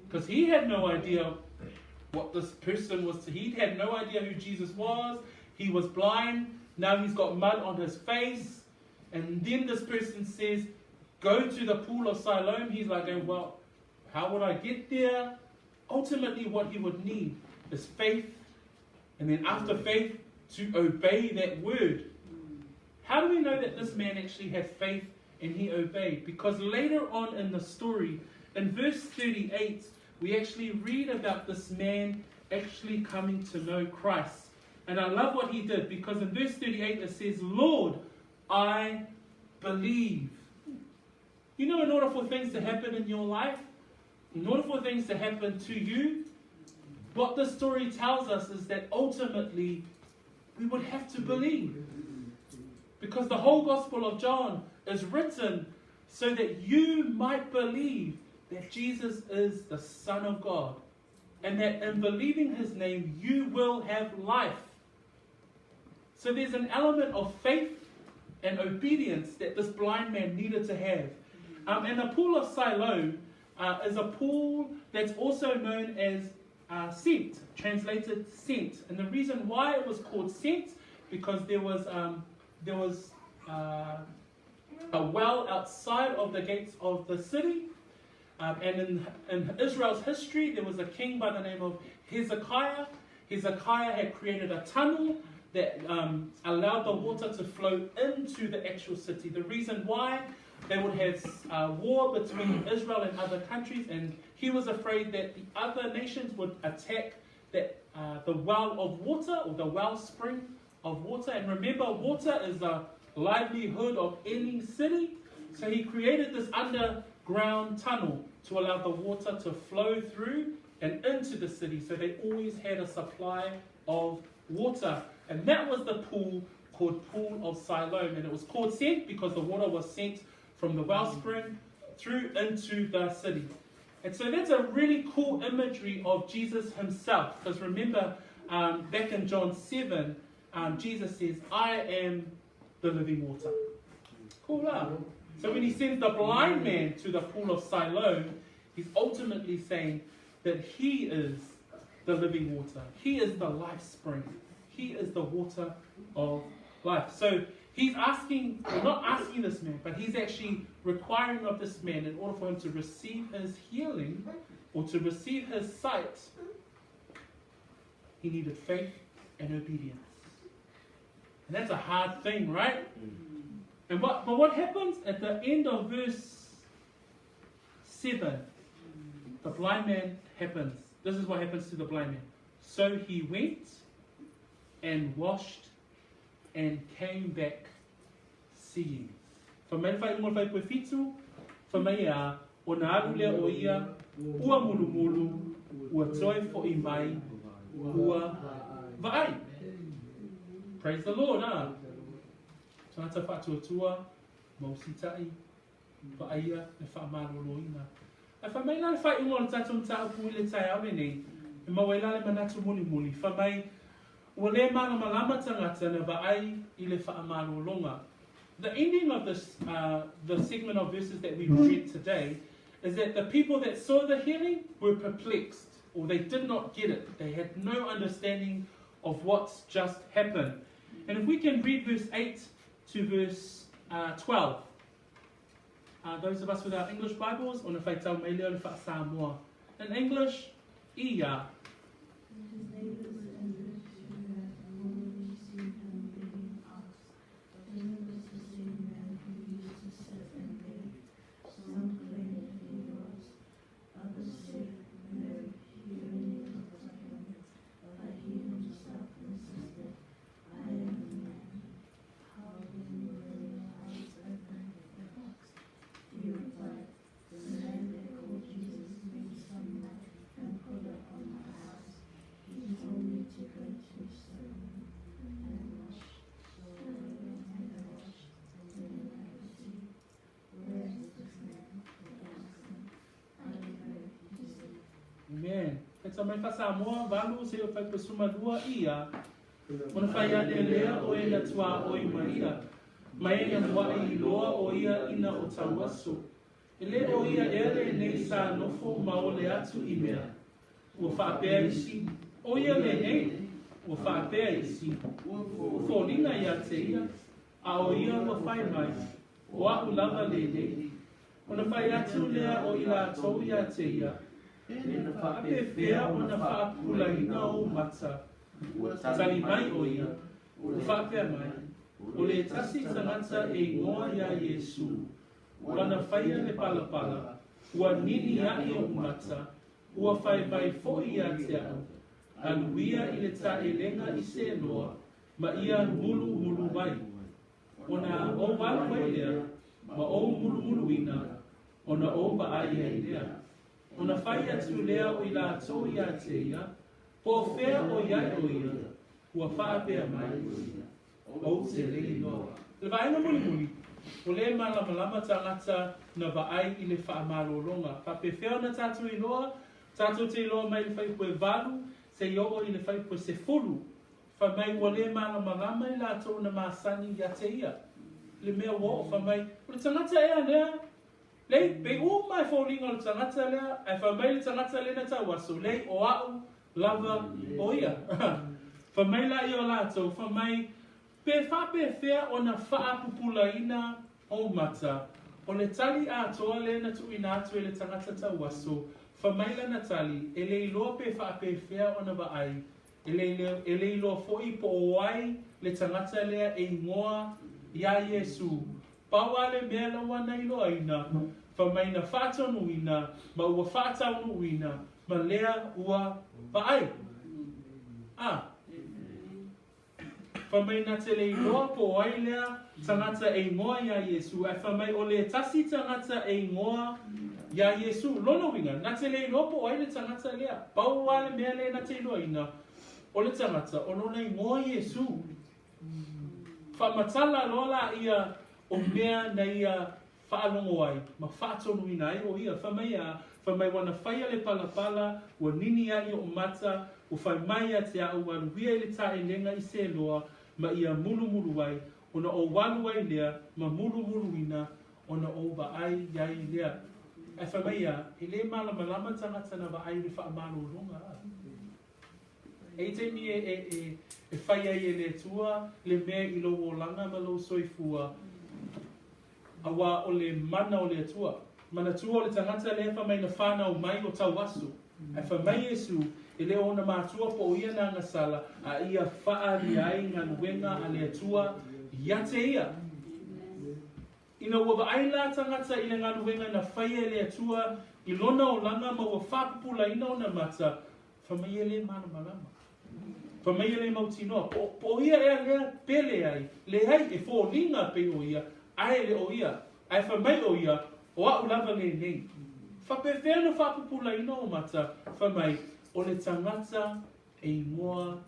Because he had no idea what this person was. He had no idea who Jesus was. He was blind. Now he's got mud on his face. And then this person says, go to the pool of Siloam. He's like, well, how would I get there? Ultimately, what he would need is faith. And then after faith, to obey that word. How do we know that this man actually had faith and he obeyed? Because later on in the story, in verse 38, we actually read about this man actually coming to know Christ. And I love what he did, because in verse 38 it says, Lord, I believe. You know, in order for things to happen in your life, in order for things to happen to you, what the story tells us is that ultimately we would have to believe. Because the whole Gospel of John is written so that you might believe that Jesus is the Son of God. And that in believing his name, you will have life. So there's an element of faith and obedience that this blind man needed to have. And the pool of Siloam is a pool that's also known as sent, translated sent. And the reason why it was called sent, because there was a well outside of the gates of the city. And in Israel's history, there was a king by the name of Hezekiah. Hezekiah had created a tunnel that allowed the water to flow into the actual city. The reason why, they would have war between Israel and other countries, and he was afraid that the other nations would attack the well of water, or the wellspring of water. And remember, water is the livelihood of any city. So he created this underground tunnel to allow the water to flow through and into the city. So they always had a supply of water. And that was the pool called Pool of Siloam. And it was called sent because the water was sent from the wellspring through into the city. And so that's a really cool imagery of Jesus himself. Because remember, back in John 7, Jesus says, I am the living water. Cool, huh? So when he sends the blind man to the pool of Siloam, he's ultimately saying that he is the living water. He is the life spring. He is the water of life. So he's asking, or not asking this man, but he's actually requiring of this man, in order for him to receive his healing or to receive his sight, he needed faith and obedience. And that's a hard thing, right? And but what happens at the end of verse 7? The blind man happens. This is what happens to the blind man. So he went and washed and came back seeing. Famai fai mo fai pefitu, famai o na aru lea o ia, ua mulu ua toi fo I mai, ua vai. Praise the Lord, ah. Tangata whātuatua, mausitai, whaia, e faamaloloina. E whamai la le whai ingoa le tātou tāu pui le tai ame nei, e mawela le manatu muli. Whamai, ua le malama tangata na vai I le faamalolonga. The ending of this, the segment of verses that we read today, is that the people that saw the healing were perplexed, or they did not get it. They had no understanding of what's just happened. And if we can read verse 8 to verse 12. Those of us with our English Bibles, on the tau mai leo le wha Samoa. In English, ia. Amen. It's a mai Samoa, valu se o fai pesuma dua ia. Ona fai ane lea o e na tua o I maia. Mai e mua I loa o ia ina o tauaso. E le o ia ere nei sa nofo ma o le atu I mea. Ua whaapea I si. O ia le nei. Ua whaapea I si. Ua wholina ia te ia. a o ia ua whai mai, o au lava lele, o na whai atu lea o ila tau ia te ia, e na whaape whea o na whaapula ina o mata, tali mai o ia, o whaapea mai, o le tasi tangata e ngoa ia Yesu, wana whaia le palapala, ua nini ai o mata, ua whai mai fo ia te au, aluia i le tae lenga i se loa, ma ia mulu mai. Ona o walu ai lea, ma o mulu ina, ona o ba ai ai lea. Ona whai atu lea o i la tō ia te ia, po whea o iai o ia, ua whaapea mai o te lei loa. Le vaenga muli, o le malama tangata na vaai i le faamaloloina. Whape whea na tātou i loa, tātou te loa mai le whai koe valu, se iogo i le whai koe se fulu. Whamai ua le malama i la tō na māsani ia te ia. Le mea wo, whamai, o le tangata ea lea, lei, pe u mai fōringa o le tangata lea, ai whamai le tangata lea na tauaso, lei o au, lava o ia. Whamai la i o la tō, whamai, pe whape whea o na whaapupulaina o mata, o le tali a toa le na tu ina atu e le tangata tauaso, whamai la na tali, e le iloa pe whape whea o na vaai, e le iloa foi po oai le tangata lea e ngoa ia Yesu. Paua le mea la wana iloa ina, whamai na whatonu ina, ma ua whataunu ina, ma lea ua vaai. Whamai na te le iloa po oai lea tangata e ngoa ia Yesu, e whamai o le tasi tangata e ngoa ia Yesu. Lono winga, na te le iloa po oai le tangata lea, paua le mea le na te iloa ina, o le tangata, o lona i ngoa Yesu. Whamatala lola ia o mea na ia whaalongo ai, ma whaatonu ina ai o ia, whamai wana whaia le palapala, ua nini ai o mata, o whai mai a te au anu, wia i le tae lenga i se loa, ma ia mulu ai, ona o walu ai lea, ma mulu ina, ona o ba ai iai lea. E whamai a, e le malama tangata na wa ai le whaamalolonga. E te mi e whai ai e le tua, le mea i lo o langa ma lo soifua, awa o le mana o le tua. Mana tua o le tangata le whamai na whanau mai o tauaso. E whamai Yesu, e le ona mātua po ia na ngasala, a ia whaari ai ngā nuenga a le tua, ia te ia. Ina ua ai la tangata i le ngā nuenga na whaia le tua, i lona o langa ma ua whapupula ina o na mata, whamai e le malama. Whamai e le mautinoa, po ia ea lea pele ai, le hai e fōlinga pe o ia, ai le o ia, ai whamai o ia, o au lava le nei. Whape whena whapupula ina o mata, whamai, o le tangata e ingoa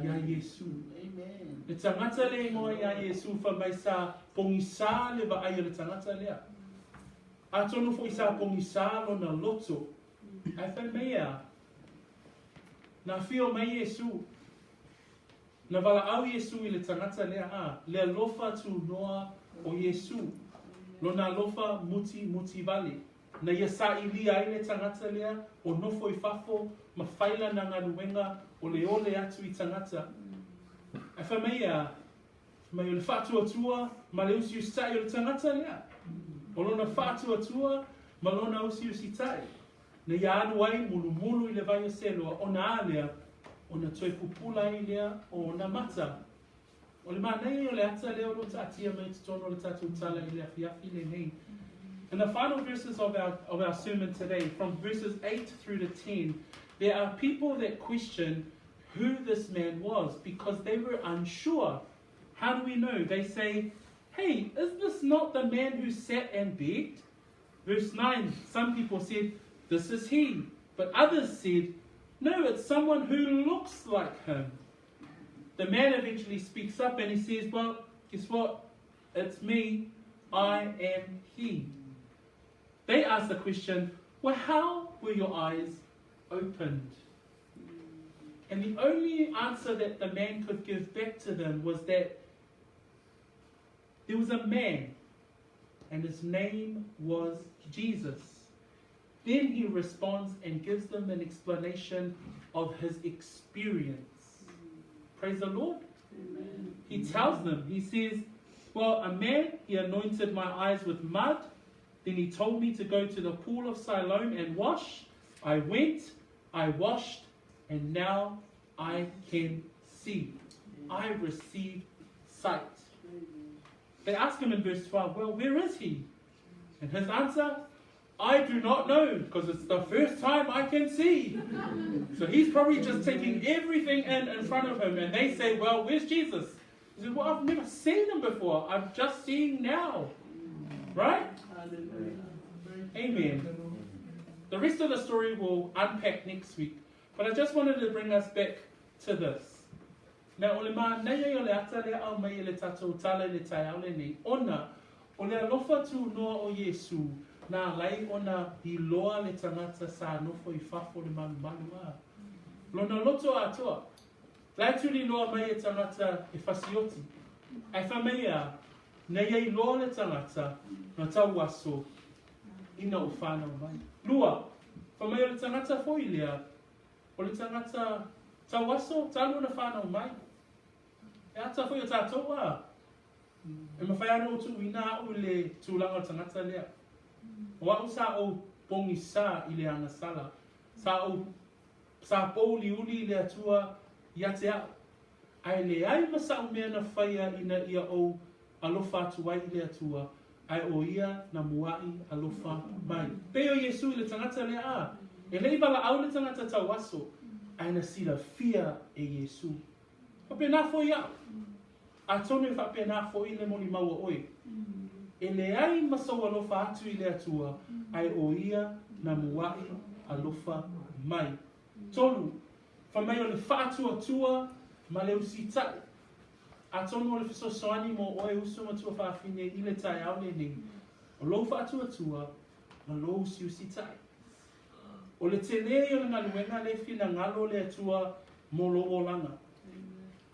ia Yesu. Le tangata le ingoa ia Yesu, whamai sa pongisa le va ai o le tangata lea. A tonu fo isa pongisa lo na loto. Ai whamai ea, na fio mai Yesu, na wala au Yesu i le tangata lea a, le alofa tu noa o Yesu, lo na alofa muti vale. Na ia sa ili ai le tangata lea, o nofo i fafo, ma whaila na ngā nuenga, o le ole atu i tangata. E whamai a, mai o le whātua, ma le usi ustai o le tangata lea. O lona whātua, ma lona usi usitai. Na ia anu ai mulu i le vai o seloa, o na alea, o na toi pupula i lea, o na mata. O le manei o le ata lea o lo tatia mai tutono le tatu tala i lea fiafi le nei. In the final verses of our sermon today, from verses 8 through to 10, there are people that question who this man was because they were unsure. How do we know? They say, hey, is this not the man who sat and begged? Verse 9, some people said, this is he. But others said, no, it's someone who looks like him. The man eventually speaks up and he says, well, guess what? It's me. I am he. They ask the question, well, how were your eyes opened? And the only answer that the man could give back to them was that there was a man, and his name was Jesus. Then he responds and gives them an explanation of his experience. Praise the Lord. Amen. He tells them, he says, Well, a man, he anointed my eyes with mud. Then he told me to go to the pool of Siloam and wash. I went, I washed, and now I can see. I received sight. They ask him in verse 12, well, where is he? And his answer, I do not know, because it's the first time I can see. So he's probably just taking everything in front of him, and they say, well, where's Jesus? He says, well, I've never seen him before. I'm just seeing now. Right? Amen. The rest of the story we'll unpack next week. But I just wanted to bring us back to this. Now, ole mā nei ole ata lea au mai le tatou tala le tai au le nei. Ona, ole alofa tu noa o Yesu, nā lai ona I loa le tangata sa nofo I fafo le malu a. Lona loto atoa. Lai tu li loa mai e tangata e fasioti. Ai whamea, nei ei loa le tangata na tauaso ina o whanau mai. Lua, whamea le tangata foi lea, o le tangata tauaso, talu na whanau mai. E ata foi o tātou a. E mawhai ana o tu ina au le tūlanga o tangata lea. O au sa o pongi sa I le anga sala. Sa pōli uli le atua I ate au. Ai le ai masa o mea na whaia ina ia o alofa atu ai I le atua. Ai o ia na muai alofa mai. Peo Yesu I le tangata lea a. E lei wala au le tangata tauaso. Ai na sila fia e Yesu. Pape nā fo ia. A tonu e whape nā fo I le moni maua oi. E le ai masau alofa atu I le atua. Ai o ia na muai alofa mai. Tolu. Whamai o le whātua tua ma le usi tai. A tonu o le fisosoani mo oe usu matua whawhine I le tai au le ning. O lo whātua tua ma lo usi tai. O le tele o le ngaluenga le whina ngalo le atua mo lo o langa.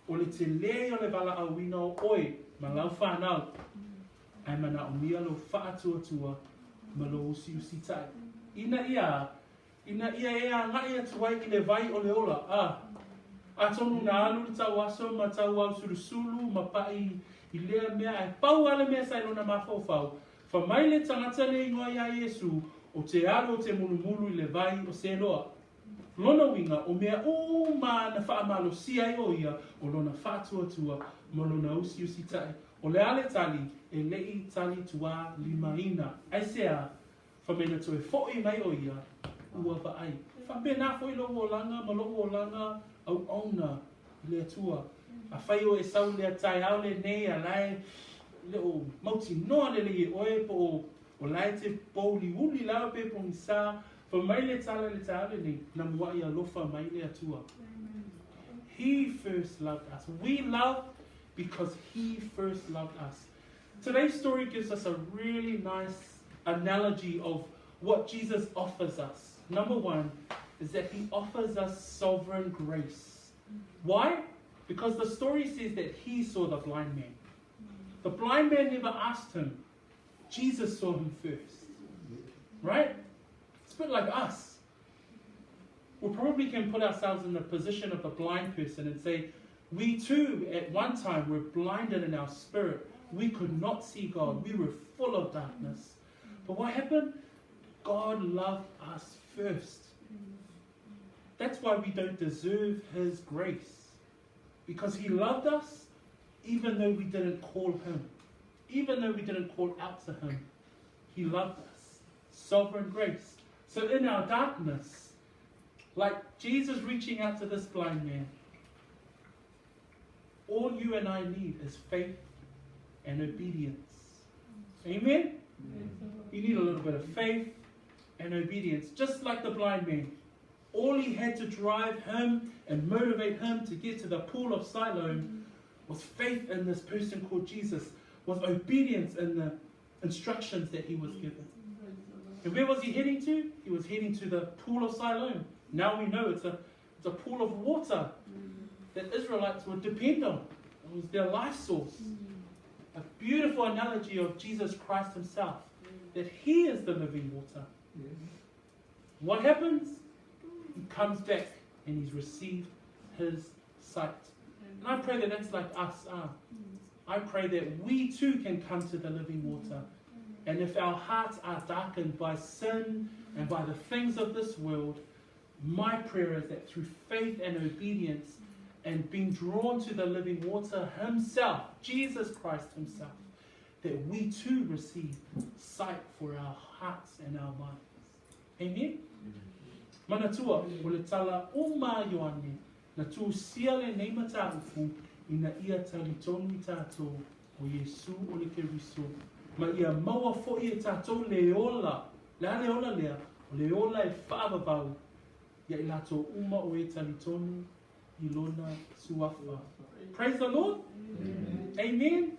O le tele o le wala awina o oe ma lau whanau. Ai mana o mia lo whaatua tua ma lo usi tai. Ina ia ea ngai atuai I le vai o le ola. A tonu na alu le tauaso ma tau au sulu ma pai I lea mea ai pau ale mea sailona mawhawhau. Whamai le tangata le ingoa ia Yesu o te alo o te mulumulu I le vai o se loa. Lona winga o mea o ma na whaamalo sia I o ia o lona whaatua tua ma lona usi tai. O le ale tali e lei tali tua limaina. Ai sea, whamena toe fo'i mai o ia ua pa ai. Whapena fo'i lo o langa ma lo o langa au auna le atua. A whai o e sau le atai au le nei a lai le o mauti noa le le oe po o lai te pōli uli lau pe pong sa. Whamai le tala le tala nei na mua I alofa mai le atua. He first loved us. We love because He first loved us. Today's story gives us a really nice analogy of what Jesus offers us. Number one is that He offers us sovereign grace. Why? Because the story says that He saw the blind man. The blind man never asked Him. Jesus saw him first. Right? It's a bit like us. We probably can put ourselves in the position of the blind person and say, we too, at one time, were blinded in our spirit. We could not see God. We were full of darkness. But what happened? God loved us first. That's why we don't deserve His grace. Because He loved us even though we didn't call Him. Even though we didn't call out to Him. He loved us. Sovereign grace. So in our darkness, like Jesus reaching out to this blind man, all you and I need is faith and obedience. Amen? You need a little bit of faith and obedience. Just like the blind man. All he had to drive him and motivate him to get to the pool of Siloam was faith in this person called Jesus. Was obedience in the instructions that he was given. And where was he heading to? He was heading to the pool of Siloam. Now we know it's a pool of water that Israelites would depend on. It was their life source. A beautiful analogy of Jesus Christ Himself. That He is the living water. What happens? He comes back and he's received his sight. And I pray that that's like us. I pray that we too can come to the living water. And if our hearts are darkened by sin and by the things of this world, my prayer is that through faith and obedience and being drawn to the living water himself, Jesus Christ himself, that we too receive sight for our hearts and our minds. Amen? Mana tua, o le tala o mā Ioane, na tū siale nei mata ufu, ina ia tali tonu I tātou, o Yesu o le keriso. Ma ia maua fo'i e tātou leola, leola lea, o leola e whaavavau, ia I lato uma o e tali tonu, I lona suafa. Praise the Lord. Amen. Amen.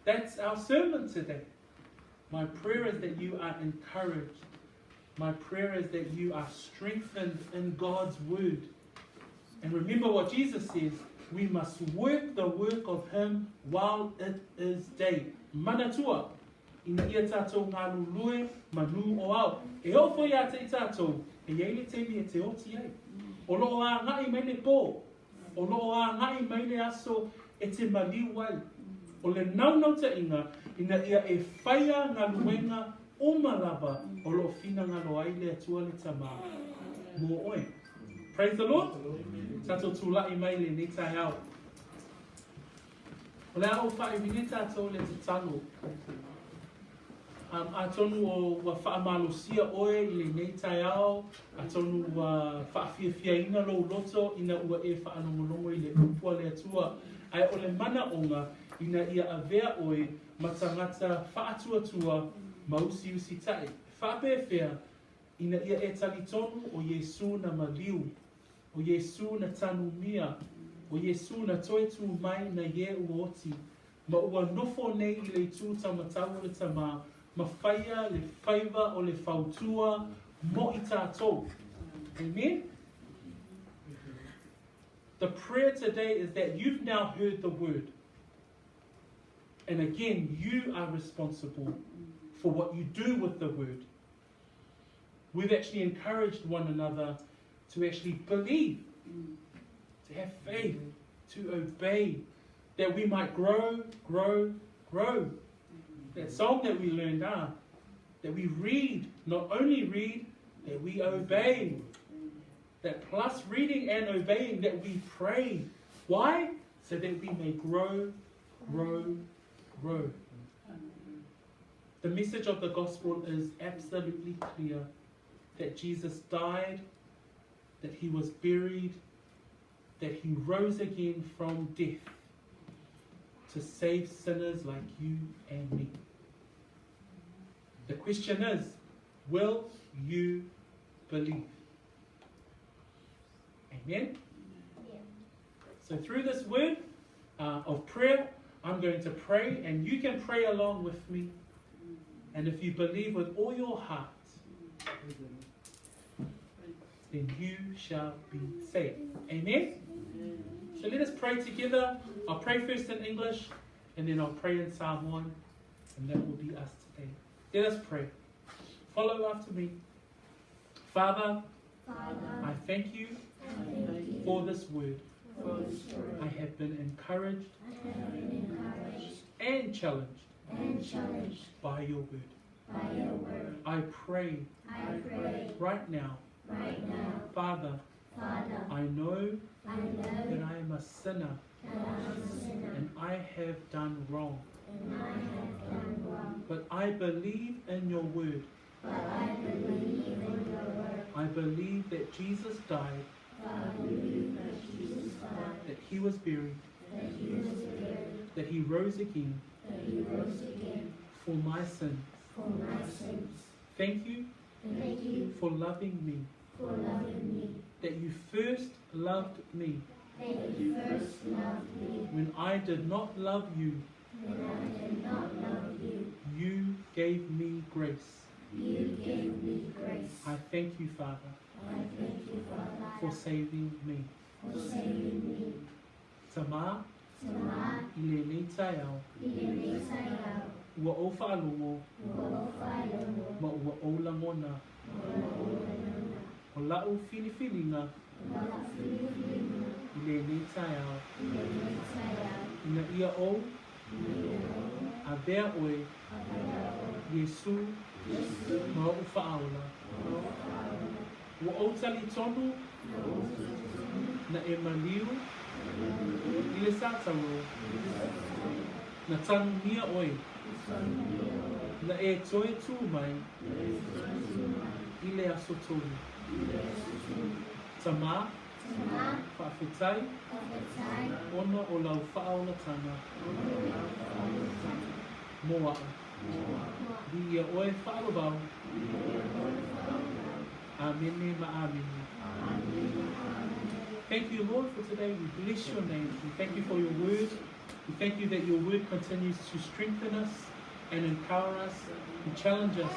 That's our sermon today. My prayer is that you are encouraged. My prayer is that you are strengthened in God's word. And remember what Jesus says, we must work the work of him while it is day. Manatua, ina ia tātou ngā lulue, manu o au. E o fo ia te I tātou, e iei te mi e te oti ei. O loo a ngai mai le pō, o loo a ngai mai le aso e te maliu wai. O le naunau ta inga, ina ia e whaia ngā luenga o malaba, o loo whina ngā loa I le atua le tamā. Mō oe. Praise the Lord. Tātou tūlai mai le ne tai au. O le au whae vine tātou le te tango. A tonu o wa faamaloloina oe I le nei tai au, a tonu wa faafiafiaina lo loto ina ua e faanolongo I le upua le atua. Ai o le mana onga ina ia avea oe ma tangata faatuatua mausiusi tae. Faapewhea ina ia e talitonu o Yesu na maliu, o Yesu na tanumia, o Yesu na toetu mai na ye uoti, ma ua nofo nei I le tū tamatau le tamā, ma whaia le whaiva o le whautua mo I tātou. Amen? The prayer today is that you've now heard the word. And again, you are responsible for what you do with the word. We've actually encouraged one another to actually believe, to have faith, to obey, that we might grow. That song that we learned that we read, not only read, that we obey. That plus reading and obeying, that we pray. Why? So that we may grow. The message of the gospel is absolutely clear. That Jesus died, that he was buried, that he rose again from death to save sinners like you and me. The question is, will you believe? Amen? Yeah. So through this word of prayer, I'm going to pray, and you can pray along with me. And if you believe with all your heart, then you shall be saved. Amen? So let us pray together. I'll pray first in English, and then I'll pray in Samoan, and that will be us today. Let us pray. Follow after me. Father, I thank you for this word. I have been encouraged and challenged by your word. I pray right now, Father, I know that I am a sinner and I have done wrong. But I believe in your word. I believe that Jesus died, that he was buried, that he rose again for my sins. Thank you for loving me. That you first loved me when I did not love you. You gave me grace. I thank you, Father, for saving me. Tama, ile nei tai au, ua o whaalongo, ma ua o langona, o lau whiniwhininga, ile nei tai au, ina ia o, A vea oe, Yesu, ma o whaaola. Ua o tali tonu, na e maliu, i le sātaro, na tanu mia oe, na e toe tū mai, i le aso tonu. Tamā, whaafetai, ona o lau whaaola tana. Moa. Di ia oe whaalawau. Amene ma amene. Thank you, Lord, for today. We bless your name. We thank you for your word. We thank you that your word continues to strengthen us and empower us and challenge us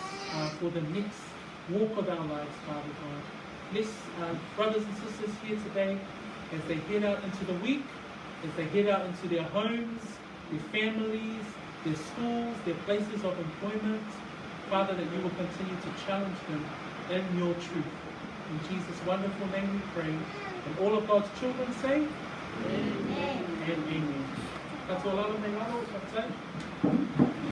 for the next walk of our lives, Father God. Bless brothers and sisters here today as they head out into the week, as they head out into their homes, their families, their schools, their places of employment. Father, that you will continue to challenge them in your truth. In Jesus' wonderful name we pray. And all of God's children say, Amen and Amen. That's all I want to